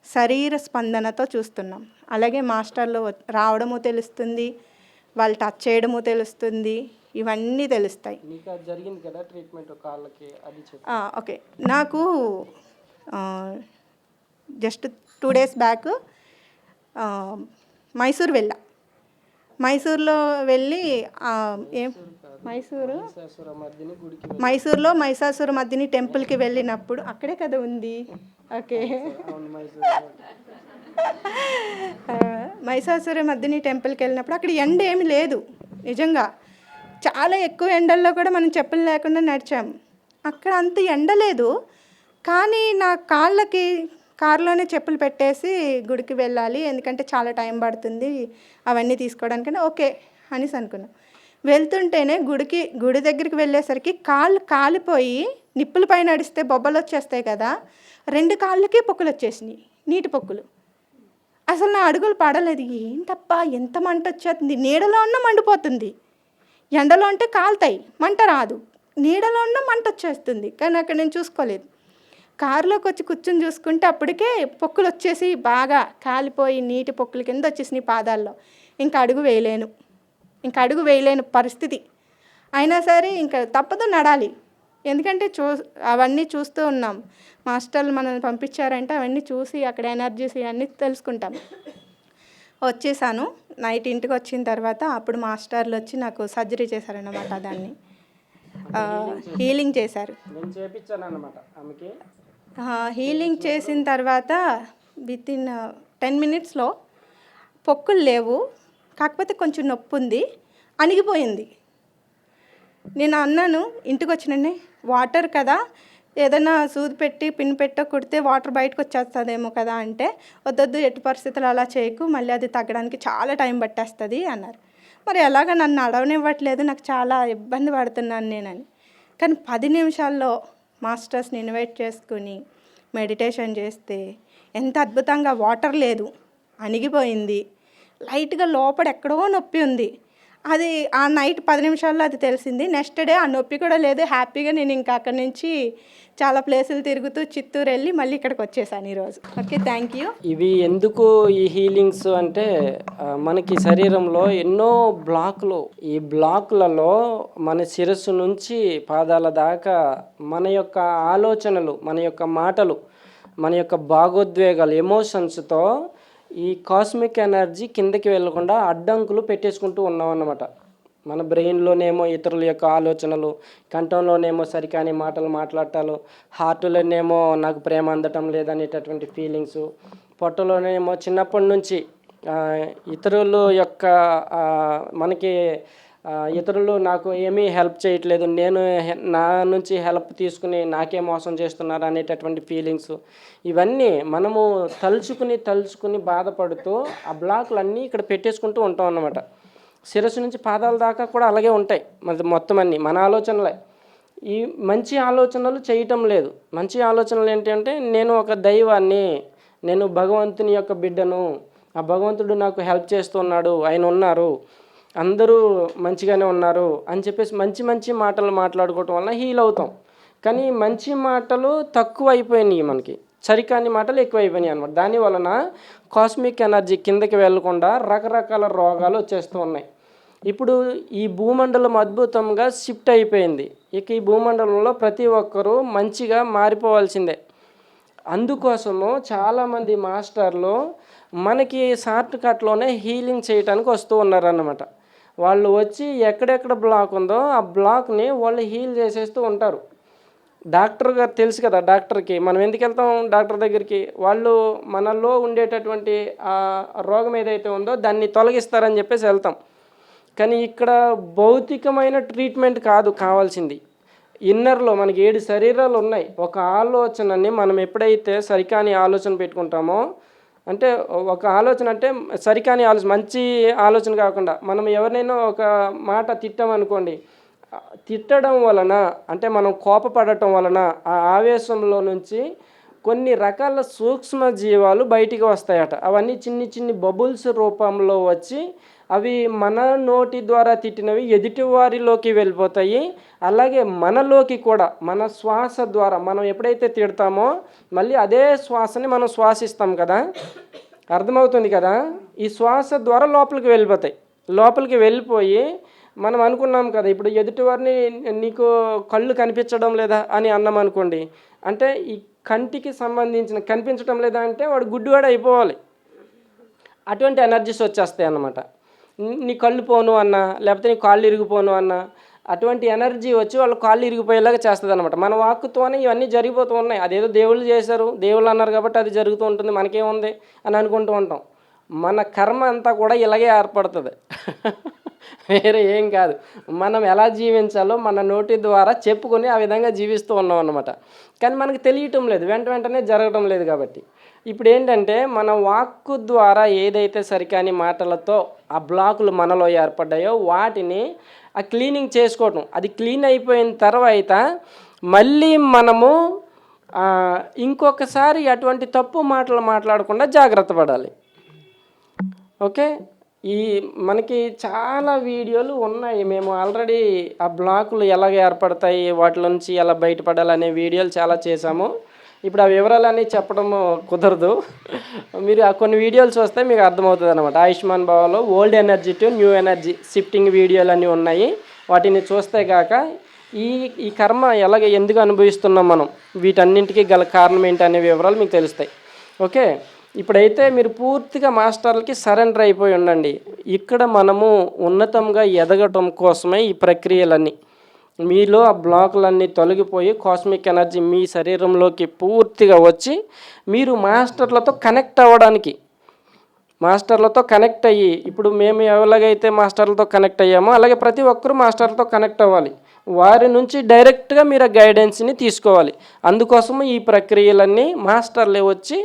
శరీర స్పందనతో చూస్తున్నాం. అలాగే మాస్టర్లు రావడము తెలుస్తుంది, వాళ్ళు టచ్ చేయడము తెలుస్తుంది, ఇవన్నీ తెలుస్తాయి. జరిగింది కదా ట్రీట్మెంట్ కాళ్ళకి, అది ఓకే. నాకు జస్ట్ 2 days బ్యాక్ మైసూర్ వెళ్ళా. మైసూర్లో వెళ్ళి మైసూర్లో మైసాసుర మర్దిని టెంపుల్కి వెళ్ళినప్పుడు, అక్కడే కదా ఉంది. ఓకే, మైసాసుర మర్దిని టెంపుల్కి వెళ్ళినప్పుడు అక్కడ ఎండ ఏమి లేదు. నిజంగా చాలా ఎక్కువ ఎండల్లో కూడా మనం చెప్పులు లేకుండా నడిచాము. అక్కడ అంత ఎండ లేదు, కానీ నా కాళ్ళకి కారులోనే చెప్పులు పెట్టేసి గుడికి వెళ్ళాలి, ఎందుకంటే చాలా టైం పడుతుంది అవన్నీ తీసుకోవడానికని ఓకే అనేసి అనుకున్నాం. వెళ్తుంటేనే గుడి దగ్గరికి వెళ్ళేసరికి కాళ్ళు కాలిపోయి, నిప్పులపై నడిస్తే బొబ్బలు వచ్చేస్తాయి కదా, 2 కాళ్ళకి పొక్కులు వచ్చేసినాయి, నీటి పొక్కులు. అసలు నా అడుగులు పడలేదు. ఏంటప్పా ఎంత మంట వచ్చేస్తుంది, నీడలో ఉన్న మండిపోతుంది, ఎండలో ఉంటే కాలుతాయి మంట రాదు, నీడలో ఉన్న మంట వచ్చేస్తుంది. కానీ అక్కడ నేను చూసుకోలేదు. కారులోకి వచ్చి కూర్చొని చూసుకుంటే అప్పటికే పొక్కులు వచ్చేసి బాగా కాలిపోయి నీటి పొక్కుల కింద వచ్చేసినాయి పాదాల్లో. ఇంకా అడుగు వేయలేను పరిస్థితి. అయినా సరే ఇంకా తప్పదు, నడాలి. ఎందుకంటే అవన్నీ చూస్తూ ఉన్నాం. మాస్టర్లు మనల్ని పంపించారంటే అవన్నీ చూసి అక్కడ ఎనర్జీస్ ఇవన్నీ తెలుసుకుంటాం. వచ్చేసాను. నైట్ ఇంటికి వచ్చిన తర్వాత అప్పుడు మాస్టర్లు వచ్చి నాకు సర్జరీ చేశారన్నమాట. దాన్ని హీలింగ్ చేశారు. హీలింగ్ చేసిన తర్వాత వితిన్ 10 minutesలో పొక్కులు లేవు, కాకపోతే కొంచెం నొప్పి ఉంది, అణిగిపోయింది. నేను అన్నాను ఇంటికి వచ్చినండి, వాటర్ కదా, ఏదైనా సూది పెట్టి పిన్ పెట్టో కుడితే వాటర్ బయటకు వచ్చేస్తుందేమో కదా అంటే, వద్దొద్దు, ఎట్టి పరిస్థితులు అలా చేయకు, మళ్ళీ అది తగ్గడానికి చాలా టైం పట్టేస్తుంది అన్నారు. మరి ఎలాగ నన్ను నడవనివ్వట్లేదు, నాకు చాలా ఇబ్బంది పడుతున్నాను నేనని. కానీ 10 నిమిషాల్లో మాస్టర్స్ని ఇన్వైట్ చేసుకుని మెడిటేషన్ చేస్తే ఎంత అద్భుతంగా, వాటర్ లేదు, అణిగిపోయింది, లైట్గా లోపల ఎక్కడో నొప్పి ఉంది, అది ఆ నైట్ 10 నిమిషాల్లో అది తెలిసింది. నెక్స్ట్ డే ఆ నొప్పి కూడా లేదు. హ్యాపీగా నేను ఇంకా అక్కడి నుంచి చాలా ప్లేసులు తిరుగుతూ చిత్తూరు వెళ్ళి మళ్ళీ ఇక్కడికి వచ్చేసాను ఈరోజు. Okay, thank you. ఇవి ఎందుకు ఈ హీలింగ్స్ అంటే మనకి శరీరంలో ఎన్నో బ్లాకులు, ఈ బ్లాకులలో మన శిరస్సు నుంచి పాదాల దాకా మన యొక్క ఆలోచనలు, మన యొక్క మాటలు, మన యొక్క భావోద్వేగాలు, ఎమోషన్స్తో ఈ కాస్మిక్ ఎనర్జీ కిందకి వెళ్ళకుండా అడ్డంకులు పెట్టేసుకుంటూ ఉన్నాం అన్నమాట. మన బ్రెయిన్లోనేమో ఇతరుల యొక్క ఆలోచనలు, కంఠంలోనేమో సరికాని మాటలు మాట్లాడటాలు, హార్ట్లోనేమో నాకు ప్రేమ అందటం లేదనేటటువంటి ఫీలింగ్స్, పొట్టలోనేమో చిన్నప్పటి నుంచి ఇతరుల యొక్క మనకి ఇతరులు నాకు ఏమీ హెల్ప్ చేయట్లేదు, నేను నా నుంచి హెల్ప్ తీసుకుని నాకే మోసం చేస్తున్నారు అనేటటువంటి ఫీలింగ్స్, ఇవన్నీ మనము తలుచుకుని బాధపడుతూ ఆ బ్లాక్లన్నీ ఇక్కడ పెట్టేసుకుంటూ ఉంటాం అన్నమాట. శిరస్సు నుంచి పాదాల దాకా కూడా అలాగే ఉంటాయి మరి మొత్తం అన్నీ మన ఆలోచనలే. ఈ మంచి ఆలోచనలు చేయటం లేదు. మంచి ఆలోచనలు ఏంటంటే నేను ఒక దైవాన్ని, నేను భగవంతుని యొక్క బిడ్డను, ఆ భగవంతుడు నాకు హెల్ప్ చేస్తున్నాడు, ఆయన ఉన్నారు, అందరూ మంచిగానే ఉన్నారు అని చెప్పేసి మంచి మంచి మాటలు మాట్లాడుకోవటం వల్ల హీల్ అవుతాం. కానీ మంచి మాటలు తక్కువ అయిపోయినాయి, మనకి సరికాని మాటలు ఎక్కువైపోయినాయి అనమాట. దాని వలన కాస్మిక్ ఎనర్జీ కిందకి వెళ్లకుండా రకరకాల రోగాలు వచ్చేస్తూ ఉన్నాయి. ఇప్పుడు ఈ భూమండలం అద్భుతంగా షిఫ్ట్ అయిపోయింది. ఇక ఈ భూమండలంలో ప్రతి ఒక్కరూ మంచిగా మారిపోవాల్సిందే. అందుకోసము చాలామంది మాస్టర్లు మనకి షార్ట్ కట్లోనే హీలింగ్ చేయడానికి వస్తూ ఉన్నారన్నమాట. వాళ్ళు వచ్చి ఎక్కడెక్కడ బ్లాక్ ఉందో ఆ బ్లాక్ని వాళ్ళు హీల్ చేసేస్తూ ఉంటారు. డాక్టర్ గారు తెలుసు కదా, డాక్టర్కి మనం ఎందుకు వెళ్తాం డాక్టర్ దగ్గరికి, వాళ్ళు మనలో ఉండేటటువంటి ఆ రోగం ఏదైతే ఉందో దాన్ని తొలగిస్తారని చెప్పేసి వెళ్తాం. కానీ ఇక్కడ భౌతికమైన ట్రీట్మెంట్ కాదు కావాల్సింది, ఇన్నర్లో మనకి 7 శరీరాలు ఉన్నాయి. ఒక ఆలోచనని మనం ఎప్పుడైతే సరికాని ఆలోచన పెట్టుకుంటామో, అంటే ఒక ఆలోచన అంటే సరికాని ఆలోచన, మంచి ఆలోచన కాకుండా మనం ఎవరినైనా ఒక మాట తిట్టామనుకోండి, తిట్టడం వలన అంటే మనం కోపపడటం వలన ఆ ఆవేశంలో నుంచి కొన్ని రకాల సూక్ష్మ జీవాలు బయటికి వస్తాయట. అవన్నీ చిన్ని చిన్ని బబుల్స్ రూపంలో వచ్చి అవి మన నోటి ద్వారా తిట్టినవి ఎదుటివారిలోకి వెళ్ళిపోతాయి. అలాగే మనలోకి కూడా మన శ్వాస ద్వారా మనం ఎప్పుడైతే తిడతామో మళ్ళీ అదే శ్వాసని మనం శ్వాసిస్తాం కదా, అర్థమవుతుంది కదా, ఈ శ్వాస ద్వారా లోపలికి వెళ్ళిపోతాయి. లోపలికి వెళ్ళిపోయి మనం అనుకున్నాం కదా, ఇప్పుడు ఎదుటివారిని నీకు కళ్ళు కనిపించడం లేదా అని అన్నాం అనుకోండి, అంటే ఈ కంటికి సంబంధించిన కనిపించడం లేదా అంటే వాడు గుడ్డివాడు అయిపోవాలి. అటువంటి ఎనర్జీస్ వచ్చేస్తాయి అన్నమాట. నీ కళ్ళు పోను అన్నా, లేకపోతే నీ కాళ్ళు ఇరిగిపోను అన్నా, అటువంటి ఎనర్జీ వచ్చి వాళ్ళు కాళ్ళు ఇరిగిపోయేలాగా చేస్తుంది అనమాట. మన వాక్కుతోనే ఇవన్నీ జరిగిపోతూ ఉన్నాయి. అదేదో దేవుళ్ళు చేశారు, దేవుళ్ళు అన్నారు కాబట్టి అది జరుగుతూ ఉంటుంది, మనకేముంది అని అనుకుంటూ ఉంటాం. మన కర్మ అంతా కూడా ఇలాగే ఏర్పడుతుంది, వేరే ఏం కాదు. మనం ఎలా జీవించాలో మన నోటి ద్వారా చెప్పుకొని ఆ విధంగా జీవిస్తూ ఉన్నాం అన్నమాట. కానీ మనకు తెలియటం లేదు, వెంటనే జరగటం లేదు. కాబట్టి ఇప్పుడు ఏంటంటే మన వాక్కు ద్వారా ఏదైతే సరికాని మాటలతో ఆ బ్లాకులు మనలో ఏర్పడ్డాయో వాటిని ఆ క్లీనింగ్ చేసుకోవటం. అది క్లీన్ అయిపోయిన తర్వాత మళ్ళీ మనము ఇంకొకసారి అటువంటి తప్పు మాటలు మాట్లాడకుండా జాగ్రత్త పడాలి. ఓకే, ఈ మనకి చాలా వీడియోలు ఉన్నాయి. మేము ఆల్రెడీ ఆ బ్లాకులు ఎలాగ ఏర్పడతాయి, వాటి నుంచి ఎలా బయటపడాలనే వీడియోలు చాలా చేశాము. ఇప్పుడు ఆ వివరాలన్నీ చెప్పడం కుదరదు. మీరు ఆ కొన్ని వీడియోలు చూస్తే మీకు అర్థమవుతుంది అనమాట. ఆయుష్మాన్ భవాలో old energy to new energy shifting వీడియోలు అన్నీ ఉన్నాయి. వాటిని చూస్తే కాక ఈ కర్మ ఎలాగ ఎందుకు అనుభవిస్తున్నాం మనం, వీటన్నింటికి గల కారణం ఏంటి అనే వివరాలు మీకు తెలుస్తాయి. ఓకే, ఇప్పుడైతే మీరు పూర్తిగా మాస్టర్లకి సరెండర్ అయిపోయి ఉండండి. ఇక్కడ మనము ఉన్నతంగా ఎదగటం కోసమే ఈ ప్రక్రియలన్నీ. మీలో ఆ బ్లాకులన్నీ తొలగిపోయి కాస్మిక్ ఎనర్జీ మీ శరీరంలోకి పూర్తిగా వచ్చి మీరు మాస్టర్లతో కనెక్ట్ అవ్వడానికి, మాస్టర్లతో కనెక్ట్ అయ్యి, ఇప్పుడు మేము ఎలాగైతే మాస్టర్లతో కనెక్ట్ అయ్యామో అలాగే ప్రతి ఒక్కరూ మాస్టర్లతో కనెక్ట్ అవ్వాలి. వారి నుంచి డైరెక్ట్గా మీరు ఆ గైడెన్స్ని తీసుకోవాలి. అందుకోసము ఈ ప్రక్రియలన్నీ మాస్టర్లే వచ్చి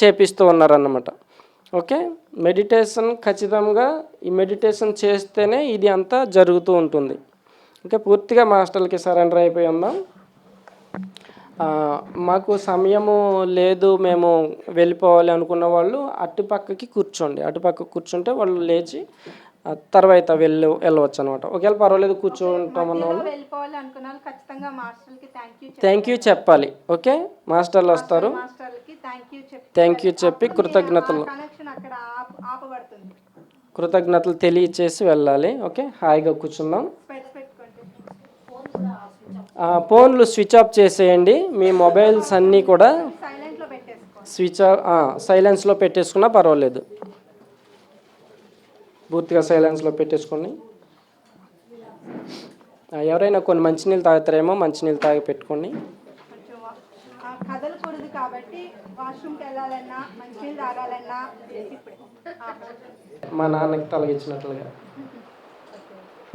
చేపిస్తూ ఉన్నారన్నమాట. ఓకే, మెడిటేషన్ ఖచ్చితంగా ఈ మెడిటేషన్ చేస్తేనే ఇది అంతా జరుగుతూ ఉంటుంది. ఓకే, పూర్తిగా మాస్టర్లకి సరెండర్ అయిపోయి ఉందాం. మాకు సమయము లేదు, మేము వెళ్ళిపోవాలి అనుకున్న వాళ్ళు అటుపక్కకి కూర్చోండి. అటుపక్క కూర్చుంటే వాళ్ళు లేచి తర్వాత వెళ్ళవచ్చు అనమాట. ఒకవేళ పర్వాలేదు కూర్చుంటామన్న వాళ్ళు వెళ్ళిపోవాలి అనుకున్న వాళ్ళు ఖచ్చితంగా మాస్టర్కి థ్యాంక్ యూ చెప్పాలి. ఓకే, మాస్టర్లు వస్తారు, మాస్టర్లకి థ్యాంక్ యూ చెప్పి కృతజ్ఞతలు కనెక్షన్ అక్కడ ఆపబడుతుంది. కృతజ్ఞతలు తెలియచేసి వెళ్ళాలి. ఓకే, హాయిగా కూర్చుందాం. ఫోన్లు స్విచ్ ఆఫ్ చేసేయండి. మీ మొబైల్స్ అన్నీ కూడా సైలెన్స్లో పెట్టేసుకున్నా పర్వాలేదు. పూర్తిగా సైలెన్స్లో పెట్టేసుకోండి. ఎవరైనా కొన్ని మంచినీళ్ళు తాగుతారేమో మంచినీళ్ళు తాగి పెట్టుకోండి. కదలకూడదు కాబట్టి వాష్రూమ్కి వెళ్ళాలన్నా మంచినీళ్ళు తాగాలన్నా మా నాన్నకి తొలగించినట్లుగా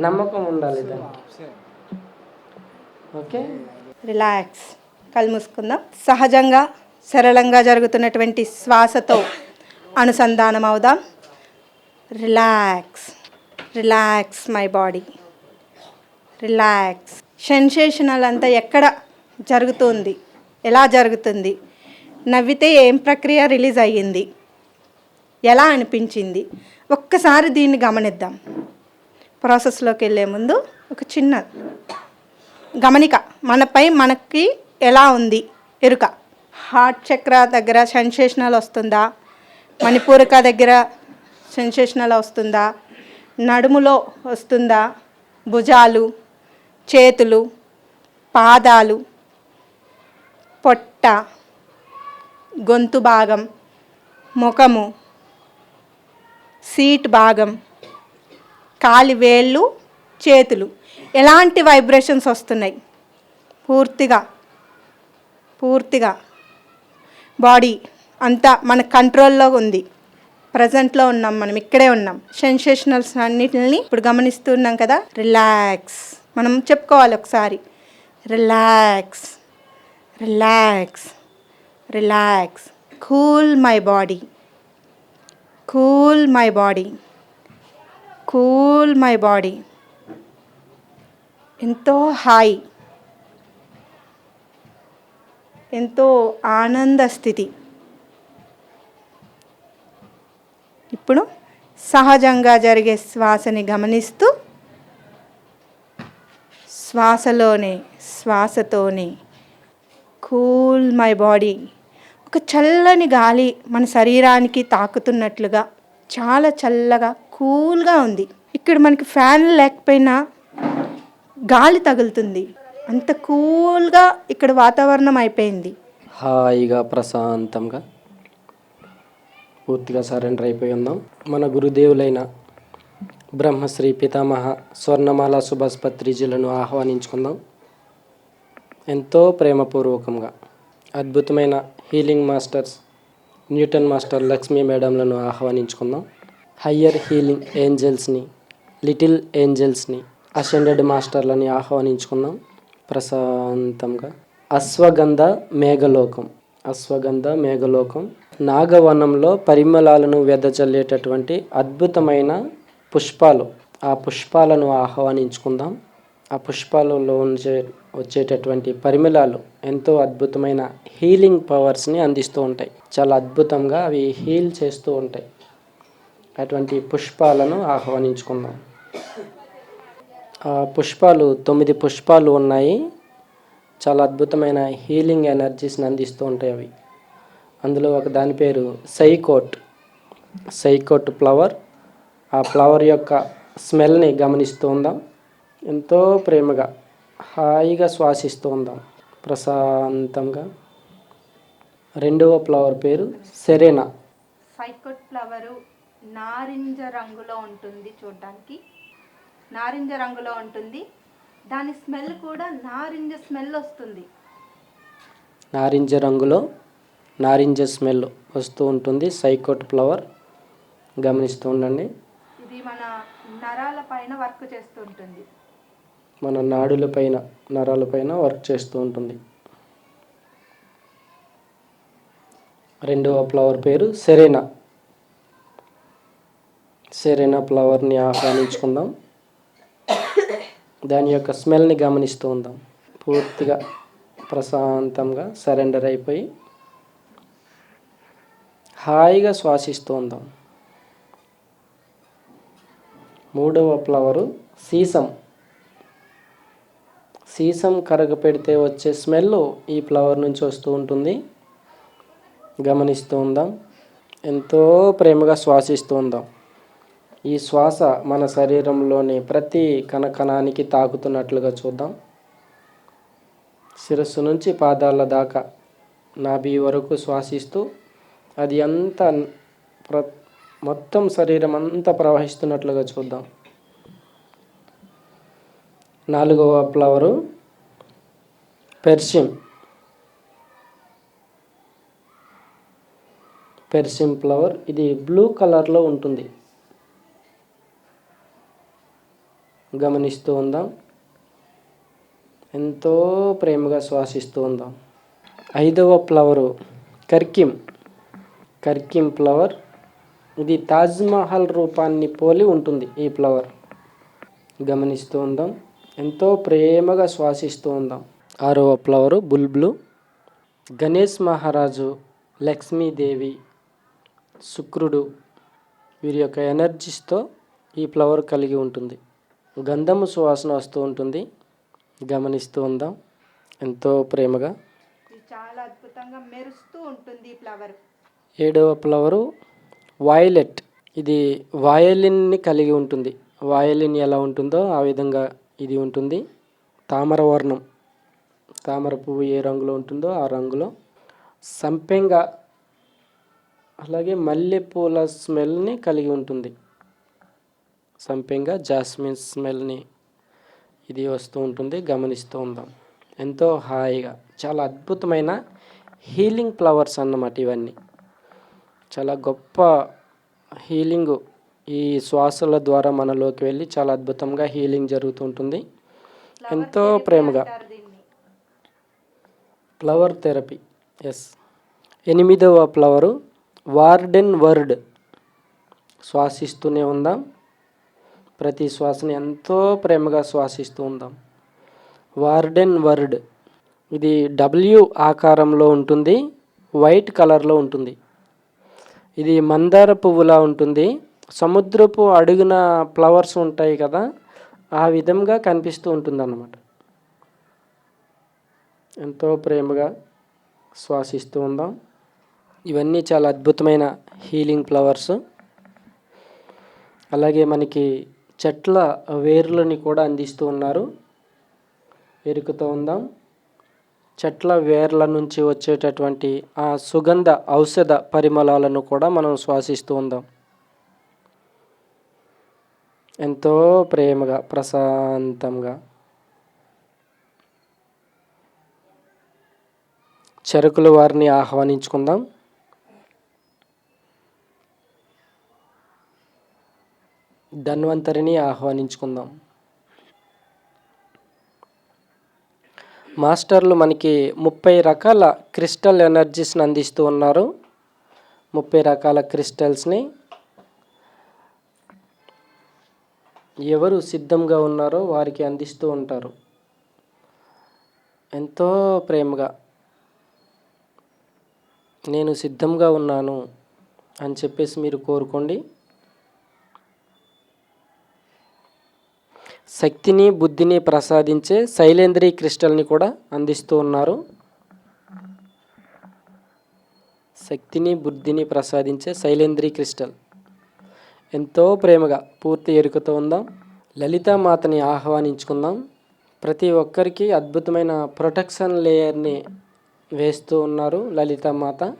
నమ్మకం ఉండాలి దానికి. ఓకే, రిలాక్స్, కళ్ళు మూసుకుందాం. సహజంగా సరళంగా జరుగుతున్నటువంటి శ్వాసతో అనుసంధానం అవుదాం. Relax, relax my body, relax. Sensational అంతా ఎక్కడ జరుగుతుంది, ఎలా జరుగుతుంది, నవ్వితే ఏం ప్రక్రియ రిలీజ్ అయ్యింది, ఎలా అనిపించింది, ఒక్కసారి దీన్ని గమనిద్దాం. ప్రాసెస్లోకి వెళ్ళే ముందు ఒక చిన్న గమనిక, మనకి ఎలా ఉంది ఎరుక. హార్ట్ చక్ర దగ్గర సెన్సేషనల్ వస్తుందా, మణిపూరక దగ్గర సెన్సేషనల్ వస్తుందా, నడుములో వస్తుందా, భుజాలు, చేతులు, పాదాలు, పొట్ట, గొంతు భాగం, ముఖము, సీట్ భాగం, కాలి వేళ్ళు, చేతులు, ఎలాంటి వైబ్రేషన్స్ వస్తున్నాయి. పూర్తిగా బాడీ అంతా మన కంట్రోల్లో ఉంది. ప్రజెంట్లో ఉన్నాం, మనం ఇక్కడే ఉన్నాం. సెన్సేషనల్స్ అన్నిటిని ఇప్పుడు గమనిస్తున్నాం కదా. రిలాక్స్, మనం చెప్పుకోవాలి ఒకసారి. Relax, relax, relax. Cool my body, cool my body, cool my body. ఎంతో హాయి, ఎంతో ఆనంద స్థితి. ఇప్పుడు సహజంగా జరిగే శ్వాసని గమనిస్తూ శ్వాసతోనే కూల్ మై బాడీ. ఒక చల్లని గాలి మన శరీరానికి తాకుతున్నట్లుగా చాలా చల్లగా కూల్గా ఉంది. ఇక్కడ మనకి ఫ్యాన్ లేకపోయినా గాలి తగులుతుంది. అంత కూల్గా ఇక్కడ వాతావరణం అయిపోయింది. హాయిగా ప్రశాంతంగా పూర్తిగా సరెండర్ అయిపోయి ఉందాం. మన గురుదేవులైన బ్రహ్మశ్రీ పితామహ స్వర్ణమాల సుభాష్ పత్రిజీలను ఆహ్వానించుకుందాం. ఎంతో ప్రేమపూర్వకంగా అద్భుతమైన healing masters Newton master Lakshmi మేడంలను ఆహ్వానించుకుందాం. హయ్యర్ హీలింగ్ ఏంజల్స్ని, లిటిల్ ఏంజల్స్ని, అసెండెడ్ మాస్టర్లని ఆహ్వానించుకుందాం. ప్రశాంతంగా అశ్వగంధ మేఘలోకం నాగవనంలో పరిమళాలను వెదజల్లేటటువంటి అద్భుతమైన పుష్పాలు. ఆ పుష్పాలను ఆహ్వానించుకుందాం. ఆ పుష్పాలలో వచ్చేటటువంటి పరిమళాలు ఎంతో అద్భుతమైన హీలింగ్ పవర్స్ని అందిస్తూ ఉంటాయి. చాలా అద్భుతంగా అవి హీల్ చేస్తూ ఉంటాయి. అటువంటి పుష్పాలను ఆహ్వానించుకుందాం. ఆ పుష్పాలు 9 పుష్పాలు ఉన్నాయి. చాలా అద్భుతమైన హీలింగ్ ఎనర్జీస్ని అందిస్తూ ఉంటాయి అవి. అందులో ఒక దాని పేరు సైకోట్ ఫ్లవర్. ఆ ఫ్లవర్ యొక్క స్మెల్ని గమనిస్తూ ఉందాం. ఎంతో ప్రేమగా హాయిగా శ్వాసిస్తూ ఉందాం ప్రశాంతంగా. రెండవ ఫ్లవర్ పేరు సెరెనా. సైకోట్ ఫ్లవరు నారింజ రంగులో ఉంటుంది, చూడడానికి నారింజ రంగులో ఉంటుంది. దాని స్మెల్ కూడా నారింజ స్మెల్ వస్తుంది. నారింజ రంగులో నారింజ స్మెల్ వస్తూ ఉంటుంది. సైకోట్ ఫ్లవర్ గమనిస్తూ ఉండండి. ఇది మన నరాల పైన వర్క్ చేస్తూ ఉంటుంది. మన నరాలపైన వర్క్ చేస్తూ ఉంటుంది. రెండవ ఫ్లవర్ పేరు సెరెనా ఫ్లవర్ని ఆహ్వానించుకుందాం. దాని యొక్క స్మెల్ని గమనిస్తూ ఉందాం. పూర్తిగా ప్రశాంతంగా సరెండర్ అయిపోయి హాయిగా శ్వాసిస్తూ ఉందాం. మూడవ ఫ్లవరు సీసం. సీసం కరగ పెడితే వచ్చే స్మెల్ ఈ ఫ్లవర్ నుంచి వస్తూ ఉంటుంది. గమనిస్తూ ఉందాం. ఎంతో ప్రేమగా శ్వాసిస్తూ ఉందాం. ఈ శ్వాస మన శరీరంలోని ప్రతి కణకణానికి తాకుతున్నట్లుగా చూద్దాం. శిరస్సు నుంచి పాదాల దాకా నాభి వరకు శ్వాసిస్తూ అది అంతా మొత్తం శరీరం అంతా ప్రవహిస్తున్నట్లుగా చూద్దాం. నాలుగవ ఫ్లవరు పెర్సిమ్. పెర్సిమ్ ఫ్లవర్ ఇది బ్లూ కలర్లో ఉంటుంది. గమనిస్తూ ఉందాం. ఎంతో ప్రేమగా శ్వాసిస్తూ ఉందాం. ఐదవ ఫ్లవరు కర్కిమ్. కర్కిమ్ ఫ్లవర్ ఇది తాజ్మహల్ రూపాన్ని పోలి ఉంటుంది. ఈ ఫ్లవర్ గమనిస్తూ ఉందాం. ఎంతో ప్రేమగా శ్వాసిస్తూ ఉందాం. ఆరవ ఫ్లవరు బుల్బులు. గణేష్ మహారాజు, లక్ష్మీదేవి, శుక్రుడు వీరి యొక్క ఎనర్జీస్తో ఈ ఫ్లవర్ కలిగి ఉంటుంది. గంధము సువాసన వస్తూ ఉంటుంది. గమనిస్తూ ఉందాం. ఎంతో ప్రేమగా చాలా అద్భుతంగా మెరుస్తూ ఉంటుంది ఈ ఫ్లవర్. ఏడవ ఫ్లవరు వాయిలెట్. ఇది వయలిన్ని కలిగి ఉంటుంది. వయలిన్ ఎలా ఉంటుందో ఆ విధంగా ఇది ఉంటుంది. తామర వర్ణం. తామర పువ్వు ఏ రంగులో ఉంటుందో ఆ రంగులో. సంపెంగ అలాగే మల్లెపూల స్మెల్ని కలిగి ఉంటుంది. సంపెంగ, జాస్మిన్ స్మెల్ని ఇది వస్తూ ఉంటుంది. గమనిస్తూ ఉందాం. ఎంతో హాయిగా చాలా అద్భుతమైన హీలింగ్ ఫ్లవర్స్ అన్నమాట ఇవన్నీ. చాలా గొప్ప హీలింగ్ ఈ శ్వాసల ద్వారా మనలోకి వెళ్ళి చాలా అద్భుతంగా హీలింగ్ జరుగుతూ ఉంటుంది. ఎంతో ప్రేమగా ఫ్లవర్ థెరపీ. ఎస్. ఎనిమిదవ ఫ్లవరు వార్డెన్ వర్డ్. శ్వాసిస్తూనే ఉందాం. ప్రతి శ్వాసని ఎంతో ప్రేమగా శ్వాసిస్తూ ఉందాం. వార్డెన్ వర్డ్ ఇది W ఆకారంలో ఉంటుంది. వైట్ కలర్లో ఉంటుంది. ఇది మందార పువ్వులా ఉంటుంది. సముద్రపు అడుగున ఫ్లవర్స్ ఉంటాయి కదా, ఆ విధంగా కనిపిస్తూ ఉంటుంది అన్నమాట. ఎంతో ప్రేమగా శ్వాసిస్తూ ఉందాం. ఇవన్నీ చాలా అద్భుతమైన హీలింగ్ ఫ్లవర్స్. అలాగే మనకి చెట్ల వేర్లని కూడా అందిస్తూ ఉన్నారు. ఎరుకుతూ ఉందాం. చెట్ల వేర్ల నుంచి వచ్చేటటువంటి ఆ సుగంధ ఔషధ పరిమళాలను కూడా మనం శ్వాసిస్తూ ఉందాం. ఎంతో ప్రేమగా ప్రశాంతంగా. చెరుకుల వారిని ఆహ్వానించుకుందాం. ధన్వంతరిని ఆహ్వానించుకుందాం. మాస్టర్లు మనకి 30 రకాల క్రిస్టల్ ఎనర్జీస్ని అందిస్తూ ఉన్నారు. 30 రకాల క్రిస్టల్స్ని ఎవరు సిద్ధంగా ఉన్నారో వారికి అందిస్తూ ఉంటారు. ఎంతో ప్రేమగా నేను సిద్ధంగా ఉన్నాను అని చెప్పేసి మీరు కోరుకోండి. శక్తిని బుద్ధిని ప్రసాదించే శైలేంద్రి క్రిస్టల్ని కూడా అందిస్తూ ఉన్నారు. శక్తిని బుద్ధిని ప్రసాదించే శైలేంద్రి క్రిస్టల్. ఎంతో ప్రేమగా పూర్తి ఎరుకతో ఉందాం. లలితామాతని ఆహ్వానించుకుందాం. ప్రతి ఒక్కరికి అద్భుతమైన ప్రొటెక్షన్ లేయర్ని వేస్తూ ఉన్నారు లలితామాత.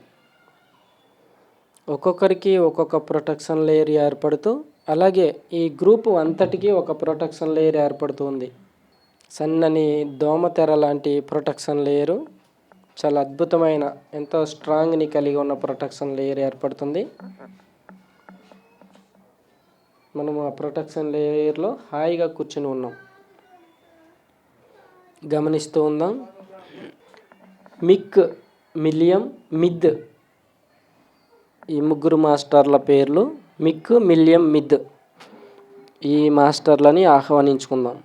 ఒక్కొక్కరికి ఒక్కొక్క ప్రొటెక్షన్ లేయర్ ఏర్పడుతూ, అలాగే ఈ గ్రూపు అంతటికీ ఒక ప్రొటెక్షన్ లేయర్ ఏర్పడుతుంది. సన్నని దోమతెర లాంటి ప్రొటెక్షన్ లేయరు, చాలా అద్భుతమైన ఎంతో స్ట్రాంగ్ని కలిగి ఉన్న ప్రొటెక్షన్ లేయర్ ఏర్పడుతుంది. మనం ఆ ప్రొటెక్షన్ లేయర్లో హాయిగా కూర్చుని ఉన్నాం. గమనిస్తూ ఉందాం. మిక్, మిలియం, మిద్ ఈ ముగ్గురు మాస్టర్ల పేర్లు. మిక్, మిలియం, మిద్ ఈ మాస్టర్లని ఆహ్వానించుకుందాం.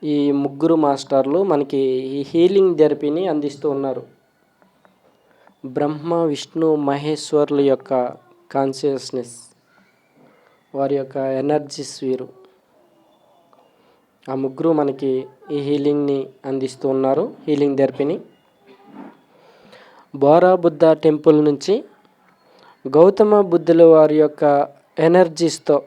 ఈ ముగ్గురు మాస్టర్లు మనకి ఈ హీలింగ్ థెరపీని అందిస్తూ ఉన్నారు. బ్రహ్మ, విష్ణు, మహేశ్వర్ల యొక్క కాన్షియస్నెస్, వారి యొక్క ఎనర్జీస్ వీరు. ఆ ముగ్గురు మనకి ఈ హీలింగ్ని అందిస్తూ ఉన్నారు, హీలింగ్ థెరపీని. బోరా బుద్ధ టెంపుల్ నుంచి గౌతమ బుద్ధుల వారి యొక్క ఎనర్జీస్తో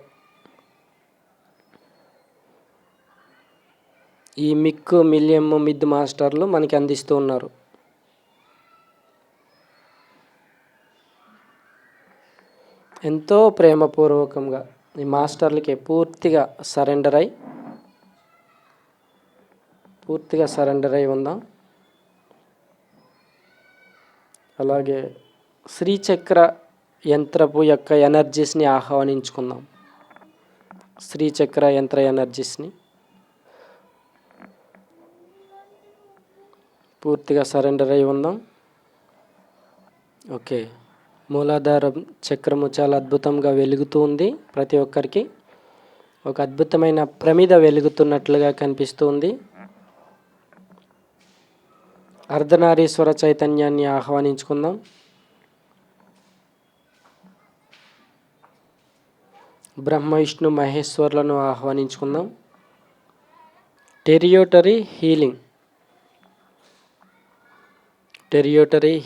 ఈ మిక్కు, మిలియం, మిద్ మాస్టర్లు మనకి అందిస్తూ ఉన్నారు. ఎంతో ప్రేమపూర్వకంగా ఈ మాస్టర్లకి పూర్తిగా సరెండర్ అయి ఉందాం. అలాగే శ్రీచక్ర యంత్రపు యొక్క ఎనర్జీస్ని ఆహ్వానించుకుందాం. శ్రీచక్ర యంత్ర ఎనర్జీస్ని పూర్తిగా సరెండర్ అయి ఉందాం. ఓకే, మూలాధార చక్రము చాలా అద్భుతంగా వెలుగుతూ ఉంది. ప్రతి ఒక్కరికి ఒక అద్భుతమైన ప్రమిద వెలుగుతున్నట్లుగా కనిపిస్తుంది. అర్ధనారీశ్వర చైతన్యాన్ని ఆహ్వానించుకుందాం. బ్రహ్మ, విష్ణు, మహేశ్వర్లను ఆహ్వానించుకుందాం. టెరియోటరీ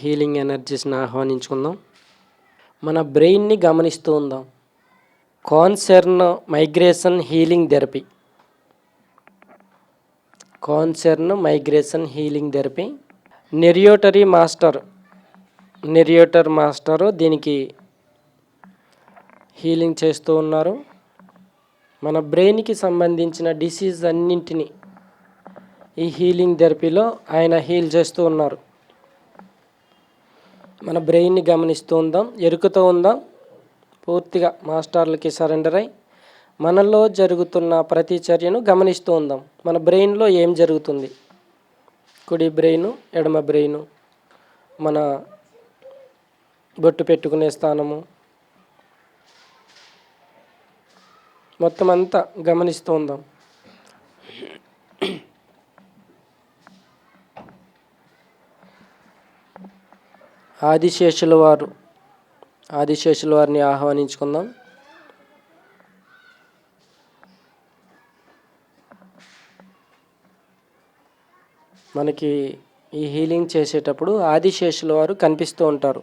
హీలింగ్ ఎనర్జీస్ని ఆహ్వానించుకుందాం. మన బ్రెయిన్ని గమనిస్తూ ఉందాం. Concern migration healing therapy. నెరియోటర్ master దీనికి హీలింగ్ చేస్తూ ఉన్నారు. మన బ్రెయిన్కి సంబంధించిన డిసీజ్ అన్నింటినీ ఈ హీలింగ్ థెరపీలో ఆయన హీల్ చేస్తూ ఉన్నారు. మన బ్రెయిన్ని గమనిస్తూ ఉందాం, ఎరుకుతూ ఉందాం. పూర్తిగా మాస్టర్లకి సరెండర్ అయి మనలో జరుగుతున్న ప్రతి చర్యను గమనిస్తూ ఉందాం. మన బ్రెయిన్లో ఏం జరుగుతుంది, కుడి బ్రెయిను, ఎడమ బ్రెయిను, మన బొట్టు పెట్టుకునే స్థానము, మొత్తం అంతా గమనిస్తూ ఉందాం. ఆదిశేషుల వారిని ఆహ్వానించుకుందాం. మనకి ఈ హీలింగ్ చేసేటప్పుడు ఆదిశేషుల వారు కనిపిస్తూ ఉంటారు,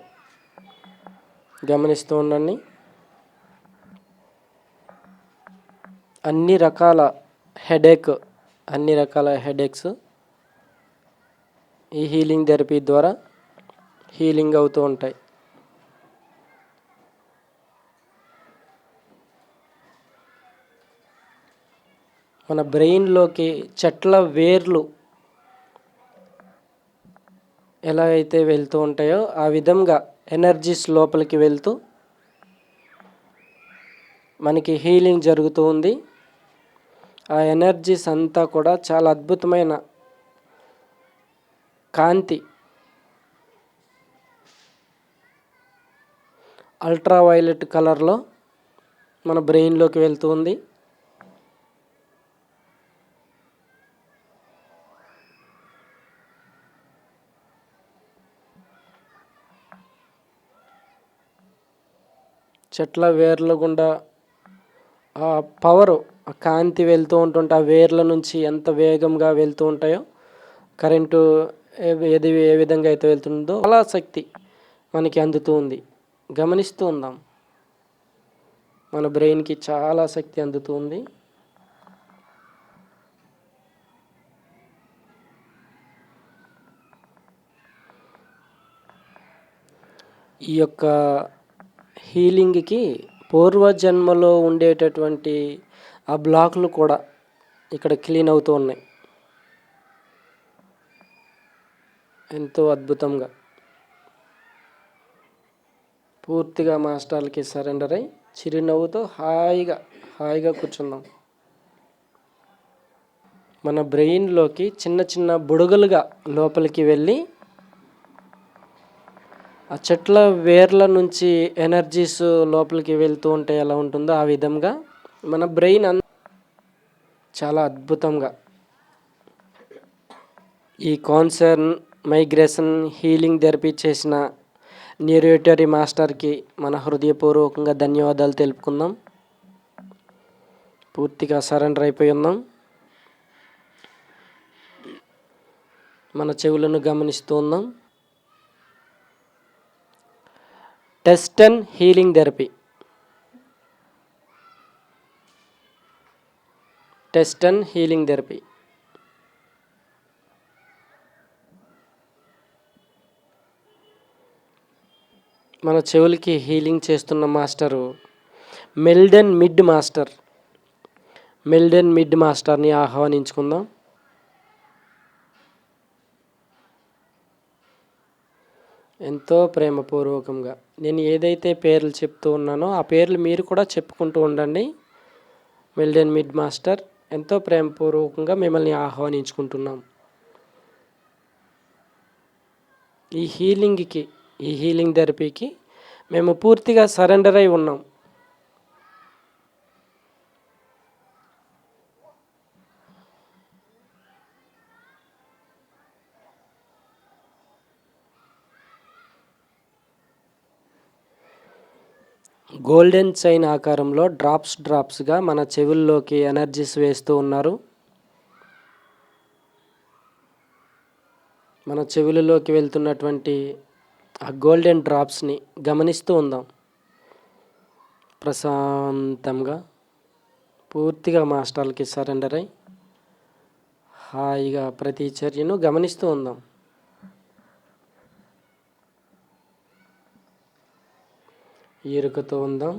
గమనిస్తూ ఉండండి. అన్ని రకాల హెడేక్స్ ఈ హీలింగ్ థెరపీ ద్వారా హీలింగ్ అవుతూ ఉంటాయి. మన బ్రెయిన్లోకి చెట్ల వేర్లు ఎలా అయితే వెళ్తూ ఉంటాయో ఆ విధంగా ఎనర్జీస్ లోపలికి వెళ్తూ మనకి హీలింగ్ జరుగుతూ ఉంది. ఆ ఎనర్జీస్ అంతా కూడా చాలా అద్భుతమైన కాంతి, అల్ట్రావైలెట్ కలర్లో మన బ్రెయిన్లోకి వెళ్తూ ఉంది. చెట్ల వేర్ల గుండా ఆ పవరు, ఆ కాంతి వెళ్తూ ఉంటుంటే ఆ వేర్ల నుంచి ఎంత వేగంగా వెళ్తూ ఉంటాయో, కరెంటు ఏ విధంగా అయితే వెళ్తుందో చాలా శక్తి మనకి అందుతూ ఉంది. గమనిస్తూ ఉందాం. మన బ్రెయిన్కి చాలా శక్తి అందుతూ ఉంది. ఈ యొక్క హీలింగ్కి పూర్వజన్మలో ఉండేటటువంటి ఆ బ్లాక్లు కూడా ఇక్కడ క్లీన్ అవుతూ ఉన్నాయి ఎంతో అద్భుతంగా. పూర్తిగా మాస్టర్లకి సరెండర్ అయి చిరునవ్వుతో హాయిగా కూర్చుందాం. మన బ్రెయిన్లోకి చిన్న చిన్న బుడగలుగా లోపలికి వెళ్ళి ఆ చెట్ల వేర్ల నుంచి ఎనర్జీస్ లోపలికి వెళ్తూ ఉంటే ఎలా ఉంటుందో ఆ విధంగా మన బ్రెయిన్ చాలా అద్భుతంగా ఈ కాన్సెర్న్ మైగ్రేషన్ హీలింగ్ థెరపీ చేసిన న్యూరేటరీ మాస్టర్కి మన హృదయపూర్వకంగా ధన్యవాదాలు తెలుపుకుందాం. పూర్తిగా సరెండర్ అయిపోయి ఉన్నాం. మన చెవులను గమనిస్తూ ఉందాం. Test and healing therapy. Test and healing therapy. మన చెవులకి హీలింగ్ చేస్తున్న మాస్టరు మెల్డెన్ మిడ్ మాస్టర్. మెల్డెన్ మిడ్ మాస్టర్ని ఆహ్వానించుకుందాం. ఎంతో ప్రేమపూర్వకంగా నేను ఏదైతే పేర్లు చెప్తూ ఉన్నానో ఆ పేర్లు మీరు కూడా చెప్పుకుంటూ ఉండండి. మెల్డెన్ మిడ్ మాస్టర్, ఎంతో ప్రేమపూర్వకంగా మిమ్మల్ని ఆహ్వానించుకుంటున్నాం. ఈ హీలింగ్ థెరపీకి మేము పూర్తిగా సరెండర్ అయి ఉన్నాం. గోల్డెన్ చైన్ ఆకారంలో డ్రాప్స్గా మన చెవుల్లోకి ఎనర్జీస్ వేస్తూ ఉన్నారు. మన చెవులలోకి వెళ్తున్నటువంటి ఆ గోల్డెన్ డ్రాప్స్ని గమనిస్తూ ఉందాం. ప్రశాంతంగా పూర్తిగా మాస్టర్లకి సరెండర్ అయి హాయిగా ప్రతి చర్యను గమనిస్తూ ఉందాం. ఎరుకతో ఉందాం.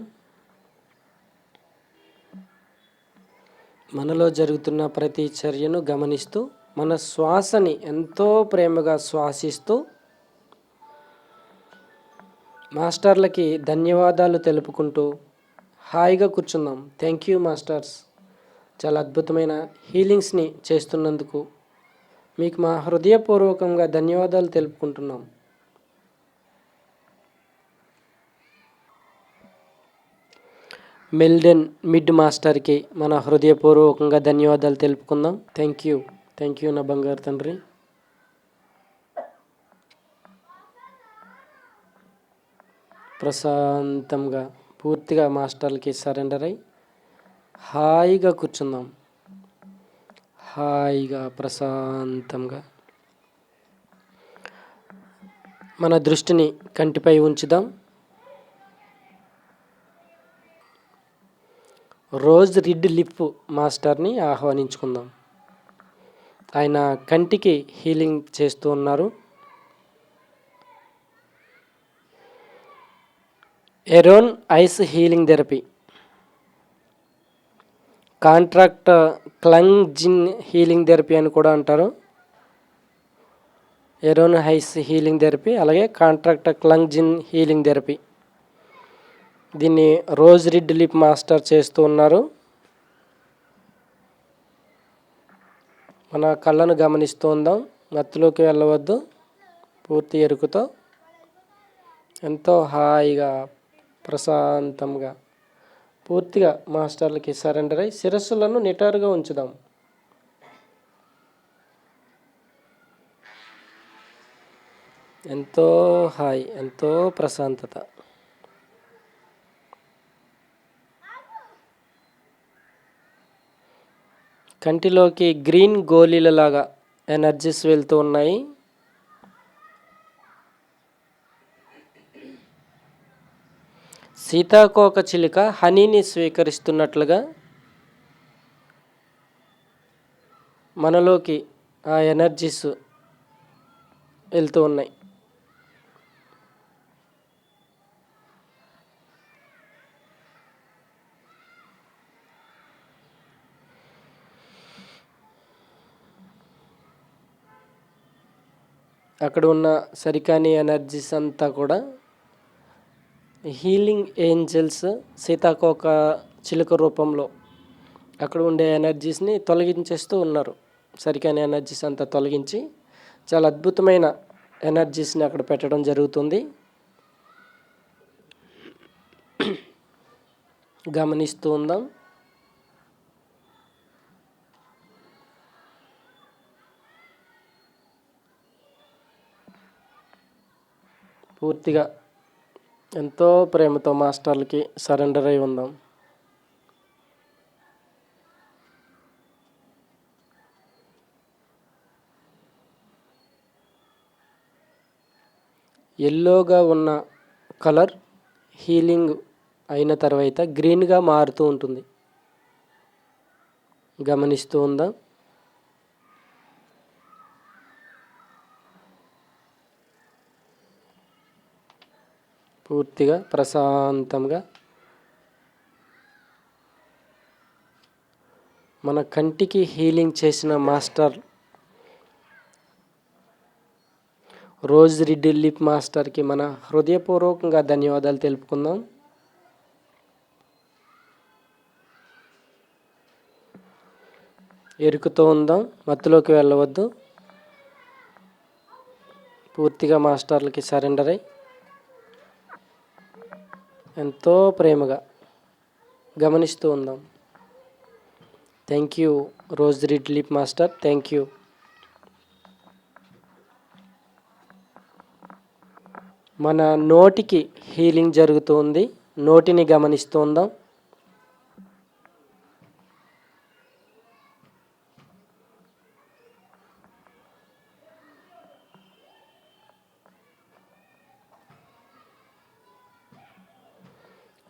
మనలో జరుగుతున్న ప్రతి చర్యను గమనిస్తూ మన శ్వాసని ఎంతో ప్రేమగా శ్వాసిస్తూ మాస్టర్లకి ధన్యవాదాలు తెలుపుకుంటూ హాయిగా కూర్చుందాం. థ్యాంక్ యూ మాస్టర్స్, చాలా అద్భుతమైన హీలింగ్స్ని చేస్తున్నందుకు మీకు మా హృదయపూర్వకంగా ధన్యవాదాలు తెలుపుకుంటున్నాం. మెల్డెన్ మిడ్ మాస్టర్కి మన హృదయపూర్వకంగా ధన్యవాదాలు తెలుపుకుందాం. థ్యాంక్ యూ నా బంగారు తండ్రి. ప్రశాంతంగా పూర్తిగా మాస్టర్లకి సరెండర్ అయి హాయిగా కూర్చుందాం. హాయిగా ప్రశాంతంగా మన దృష్టిని కంటిపై ఉంచుదాం. రోజ్ రెడ్ లిప్ మాస్టర్ని ఆహ్వానించుకుందాం. ఆయన కంటికి హీలింగ్ చేస్తూ ఉన్నారు. ఎరోన్ ఐస్ హీలింగ్ థెరపీ. కాంట్రాక్ట్ క్లంగ్ జిన్ హీలింగ్ థెరపీ అని కూడా అంటారు. ఎరోన్ ఐస్ హీలింగ్ థెరపీ, అలాగే కాంట్రాక్ట్ క్లంగ్ జిన్ హీలింగ్ థెరపీ. దీన్ని రోజ్ రెడ్ లిప్ మాస్టర్ చేస్తూ ఉన్నారు. మన కళ్ళను గమనిస్తూ ఉందాం. మత్తులోకి వెళ్ళవద్దు. పూర్తి ఎరుకుతో ఎంతో హాయిగా ప్రశాంతంగా పూర్తిగా మాస్టర్లకి సరెండర్ అయి శిరస్సులను నిటారుగా ఉంచుదాం. ఎంతో హాయి, ఎంతో ప్రశాంతత. కంటిలోకి గ్రీన్ గోళీలలాగా ఎనర్జీస్ వెళ్తూ ఉన్నాయి. సీతాకోక చిలుక హనీని స్వీకరిస్తున్నట్లుగా మనలోకి ఆ ఎనర్జీస్ వెళ్తూ ఉన్నాయి. అక్కడ ఉన్న సరికాని ఎనర్జీస్ అంతా కూడా హీలింగ్ ఏంజల్స్ సీతాకోక చిలుక రూపంలో అక్కడ ఉండే ఎనర్జీస్ని తొలగించేస్తూ ఉన్నారు. సరికాని ఎనర్జీస్ అంతా తొలగించి చాలా అద్భుతమైన ఎనర్జీస్ని అక్కడ పెట్టడం జరుగుతుంది. గమనిస్తూ ఉందాం. పూర్తిగా ఎంతో ప్రేమతో మాస్టర్లకి సరెండర్ అయి ఉందాం. ఎల్లోగా ఉన్న కలర్ హీలింగ్ అయిన తర్వాత గ్రీన్గా మారుతూ ఉంటుంది. గమనిస్తూ ఉందాం. పూర్తిగా ప్రశాంతంగా మన కంటికి హీలింగ్ చేసిన మాస్టర్ రోజ్ రెడ్ లిప్ మాస్టర్కి మన హృదయపూర్వకంగా ధన్యవాదాలు తెలుపుకుందాం. ఎరుకుతూ ఉందాం, మత్తులోకి వెళ్ళవద్దు. పూర్తిగా మాస్టర్లకి సరెండర్ అయి ఎంతో ప్రేమగా గమనిస్తూ ఉందాం. Thank you rose red lip master, thank you. మన నోటికి హీలింగ్ జరుగుతుంది. నోటిని గమనిస్తూ ఉందాం.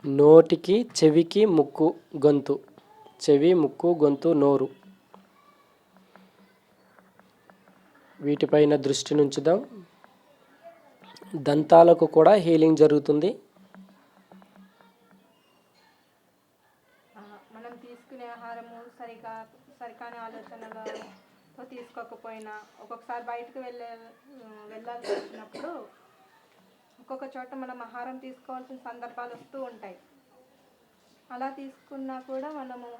నోటికి, చెవికి, ముక్కు, గొంతు, చెవి, ముక్కు, గొంతు, నోరు, వీటిపైన దృష్టి నుంచుదాం. దంతాలకు కూడా హీలింగ్ జరుగుతుంది. మనం తీసుకునే ఆహారము సరికాని ఆలోచనలతో తీసుకోకపోయినా ఒక్కొక్కసారి బయటకు వెళ్ళాల్సి వచ్చినప్పుడు ఒక్కొక్క చోట మనం ఆహారం తీసుకోవాల్సిన సందర్భాలు వస్తూ ఉంటాయి. అలా తీసుకున్నా కూడా మనము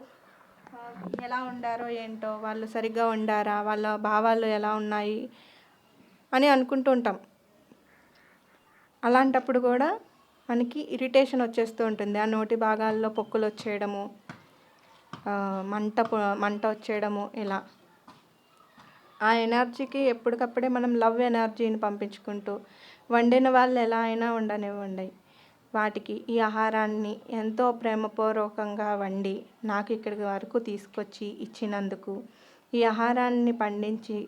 ఎలా ఉండారో ఏంటో, వాళ్ళు సరిగ్గా ఉండారా, వాళ్ళ భావాలు ఎలా ఉన్నాయి అని అనుకుంటూ ఉంటాం. అలాంటప్పుడు కూడా మనకి ఇరిటేషన్ వచ్చేస్తూ ఉంటుంది. ఆ నోటి భాగాల్లో పొక్కులు వచ్చేయడము, మంట వచ్చేయడము, ఇలా ఆ ఎనర్జీకి ఎప్పటికప్పుడే మనం లవ్ ఎనర్జీని పంపించుకుంటూ వండిన వాళ్ళు ఎలా అయినా ఉండనివ్వండి, వాటికి ఈ ఆహారాన్ని ఎంతో ప్రేమపూర్వకంగా వండి నాకు ఇక్కడి వరకు తీసుకొచ్చి ఇచ్చినందుకు, ఈ ఆహారాన్ని పండించి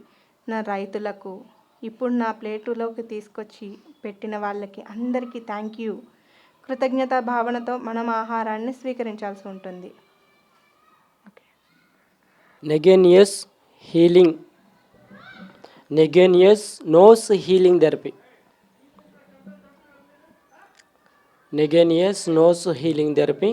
నా రైతులకు, ఇప్పుడు నా ప్లేటులోకి తీసుకొచ్చి పెట్టిన వాళ్ళకి అందరికీ థ్యాంక్ యూ, కృతజ్ఞత భావనతో మనం ఆహారాన్ని స్వీకరించాల్సి ఉంటుంది. నెగేనియస్ హీలింగ్, నెగేనియస్ నోస్ హీలింగ్ థెరపీ, నెగేనియస్ nose healing therapy.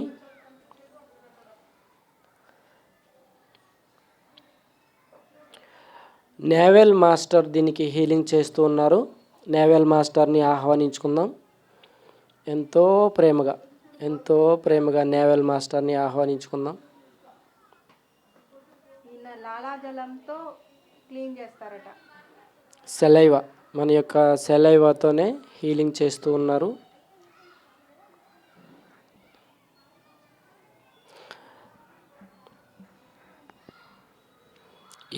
Navel master దీనికి హీలింగ్ చేస్తూ ఉన్నారు. నేవెల్ మాస్టర్ని ఆహ్వానించుకుందాం. ఎంతో ప్రేమగా నేవెల్ మాస్టర్ని ఆహ్వానించుకుందాం. లాలాజలంతో క్లీన్ చేస్తారట. సెలైవా, మన యొక్క సెలైవాతోనే హీలింగ్ చేస్తూ ఉన్నారు.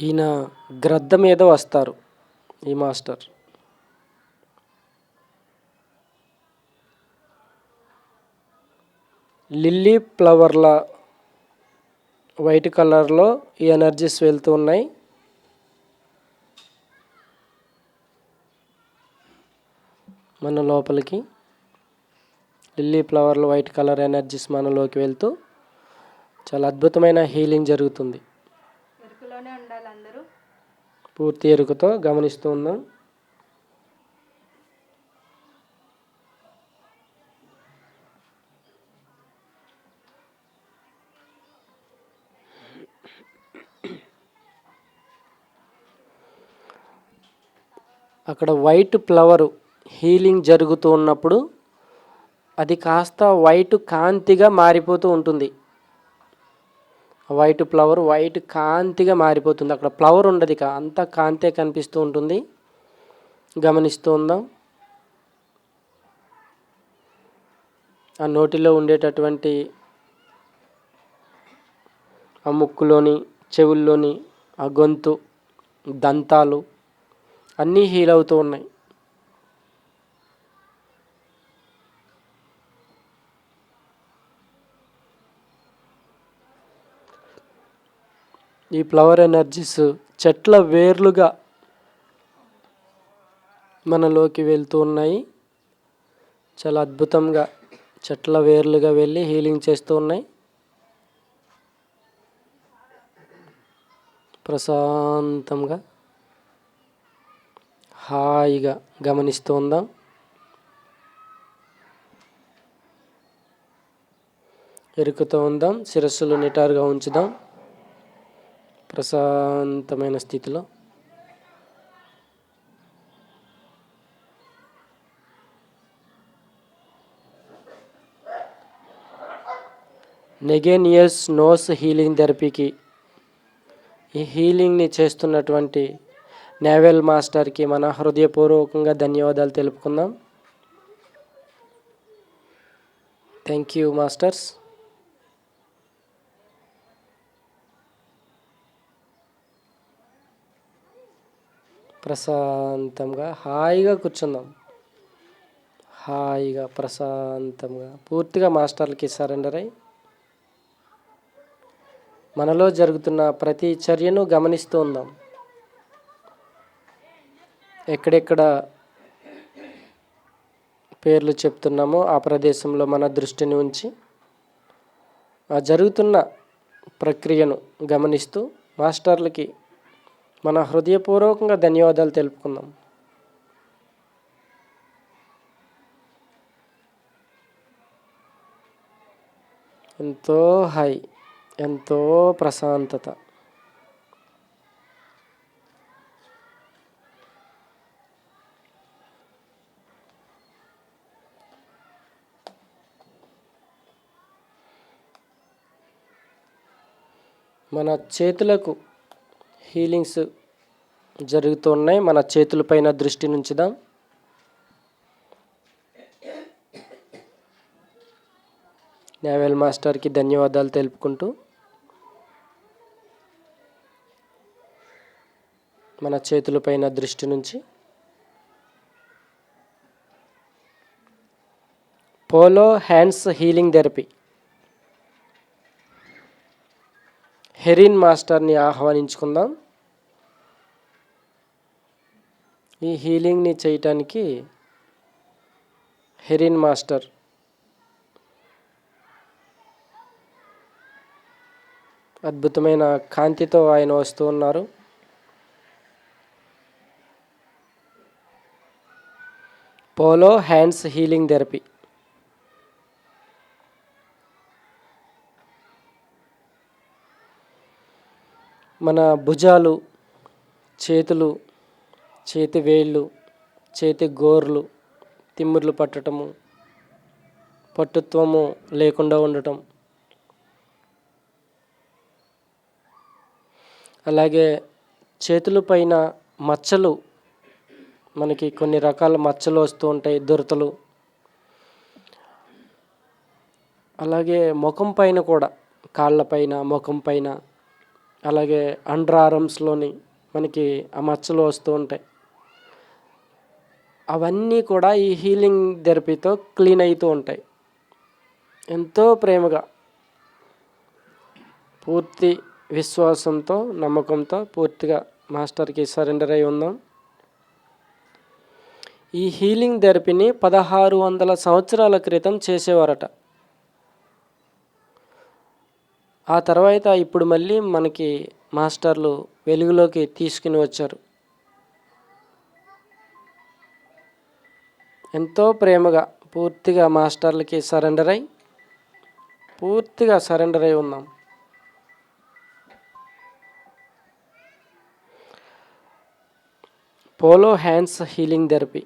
ఈయన గ్రద్ద మీద వస్తారు ఈ మాస్టర్. లిల్లీ ఫ్లవర్ల వైట్ కలర్లో ఈ ఎనర్జీస్ వెళ్తూ ఉన్నాయి. మన లోపలికి లిల్లీ ఫ్లవర్ల వైట్ కలర్ ఎనర్జీస్ మనలోకి వెళ్తూ చాలా అద్భుతమైన హీలింగ్ జరుగుతుంది. ఎరుకులోనే ఉండాలి అందరూ. పూర్తి ఎరుకుతో గమనిస్తూ ఉందాం. అక్కడ వైట్ ఫ్లవర్ హీలింగ్ జరుగుతూ ఉన్నప్పుడు అది కాస్త వైట్ కాంతిగా మారిపోతూ ఉంటుంది. వైట్ ఫ్లవర్ వైట్ కాంతిగా మారిపోతుంది. అక్కడ ఫ్లవర్ ఉండదు, ఇక అంతా కాంతే కనిపిస్తూ ఉంటుంది. గమనిస్తూ ఉందాం. ఆ నోటిలో ఉండేటటువంటి ఆ ముక్కులోని, చెవుల్లోని, ఆ గొంతు, దంతాలు అన్నీ హీల్ అవుతూ ఉన్నాయి. ఈ ఫ్లవర్ ఎనర్జీస్ చెట్ల వేర్లుగా మనలోకి వెళ్తూ ఉన్నాయి. చాలా అద్భుతంగా చెట్ల వేర్లుగా వెళ్ళి హీలింగ్ చేస్తూ ఉన్నాయి. ప్రశాంతంగా హాయిగా గమనిస్తూ ఉందాం. ఎరుకుతూ ఉందాం. శిరస్సులు నిటారుగా ఉంచుదాం ప్రశాంతమైన స్థితిలో. నెగేనియస్ నోస్ హీలింగ్ థెరపీకి ఈ హీలింగ్ని చేస్తున్నటువంటి నేవెల్ మాస్టర్కి మన హృదయపూర్వకంగా ధన్యవాదాలు తెలుపుకుందాం. Thank you masters. ప్రశాంతంగా హాయిగా కూర్చుందాం. హాయిగా ప్రశాంతంగా పూర్తిగా మాస్టర్లకి సరెండర్ అయి మనలో జరుగుతున్న ప్రతి చర్యను గమనిస్తూ ఉందాం. ఎక్కడెక్కడ పేర్లు చెప్తున్నామో ఆ ప్రదేశంలో మన దృష్టిని ఉంచి ఆ జరుగుతున్న ప్రక్రియను గమనిస్తూ మాస్టర్లకి మన హృదయపూర్వకంగా ధన్యవాదాలు తెలుపుకుందాం. ఎంతో హాయి, ఎంతో ప్రశాంతత. మన చేతులకు హీలింగ్స్ జరుగుతున్నాయి. మన చేతులపైన దృష్టి నుంచుదాం. నేవెల్ మాస్టర్కి ధన్యవాదాలు తెలుపుకుంటూ మన చేతులపైన దృష్టి నుంచి పోలో హ్యాండ్స్ హీలింగ్ థెరపీ హెరిన్ మాస్టర్ని ఆహ్వానించుకుందాం. ఈ హీలింగ్ని చేయటానికి హెరిన్ మాస్టర్ అద్భుతమైన కాంతితో ఆయన వస్తూ ఉన్నారు. పోలో హ్యాండ్స్ హీలింగ్ థెరపీ మన భుజాలు, చేతులు, చేతి వేళ్ళు, చేతి గోర్లు తిమ్మిర్లు పట్టటము, పట్టుత్వము లేకుండా ఉండటం, అలాగే చేతుల పైన మచ్చలు, మనకి కొన్ని రకాల మచ్చలు వస్తూ ఉంటాయి, దురతలు. అలాగే ముఖం పైన కూడా, కాళ్ళపైన, ముఖం పైన, అలాగే అండర్ ఆర్మ్స్లోని మనకి ఆ మచ్చలు వస్తూ ఉంటాయి. అవన్నీ కూడా ఈ హీలింగ్ థెరపీతో క్లీన్ అవుతూ ఉంటాయి. ఎంతో ప్రేమగా, పూర్తి విశ్వాసంతో, నమ్మకంతో పూర్తిగా మాస్టర్కి సరెండర్ అయి ఉందాం. ఈ హీలింగ్ థెరపీని 1600 సంవత్సరాల క్రితం చేసేవారట. ఆ తర్వాత ఇప్పుడు మళ్ళీ మనకి మాస్టర్లు వెలుగులోకి తీసుకుని వచ్చారు. ఎంతో ప్రేమగా పూర్తిగా మాస్టర్లకి సరెండర్ అయి పూర్తిగా సరెండర్ అయి ఉన్నాం. పోలో హ్యాండ్స్ హీలింగ్ థెరపీ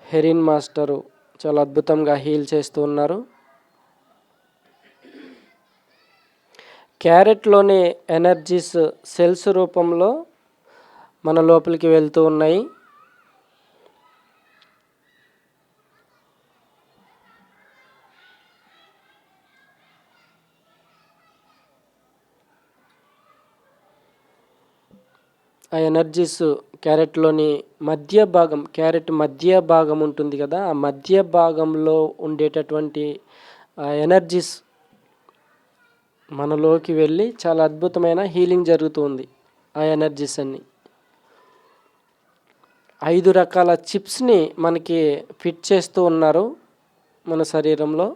హెరిన్ మాస్టరు చాలా అద్భుతంగా హీల్ చేస్తూ ఉన్నారు. క్యారెట్లోని ఎనర్జీస్ సెల్స్ రూపంలో మన లోపలికి వెళ్తూ ఉన్నాయి. ఆ ఎనర్జీస్ క్యారెట్లోని మధ్య భాగం, క్యారెట్ మధ్య భాగం ఉంటుంది కదా, ఆ మధ్య భాగంలో ఉండేటటువంటి ఆ ఎనర్జీస్ మనలోకి వెళ్ళి చాలా అద్భుతమైన హీలింగ్ జరుగుతుంది. ఆ ఎనర్జీస్ అన్నీ 5 రకాల చిప్స్ని మనకి ఫిట్ చేస్తూ ఉన్నారు మన శరీరంలో.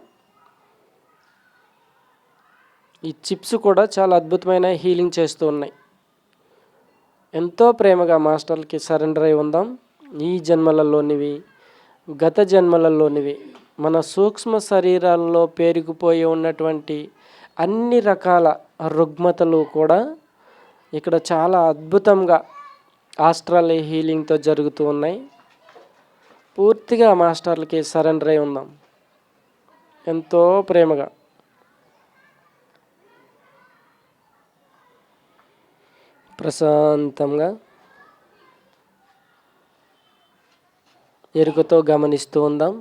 ఈ చిప్స్ కూడా చాలా అద్భుతమైన హీలింగ్ చేస్తూ ఉన్నాయి. ఎంతో ప్రేమగా మాస్టర్లకి సరెండర్ అయి ఉందాం. ఈ జన్మలలోనివి, గత జన్మలలోనివి, మన సూక్ష్మ శరీరాల్లో పేరుకుపోయి ఉన్నటువంటి అన్ని రకాల రుగ్మతలు కూడా ఇక్కడ చాలా అద్భుతంగా ఆస్ట్రల్ హీలింగ్తో జరుగుతూ ఉన్నాయి. పూర్తిగా మాస్టర్లకి సరెండర్ అయి ఉందాం ఎంతో ప్రేమగా. ప్రశాంతంగా ఎరుకతో గమనిస్తూ ఉందాం.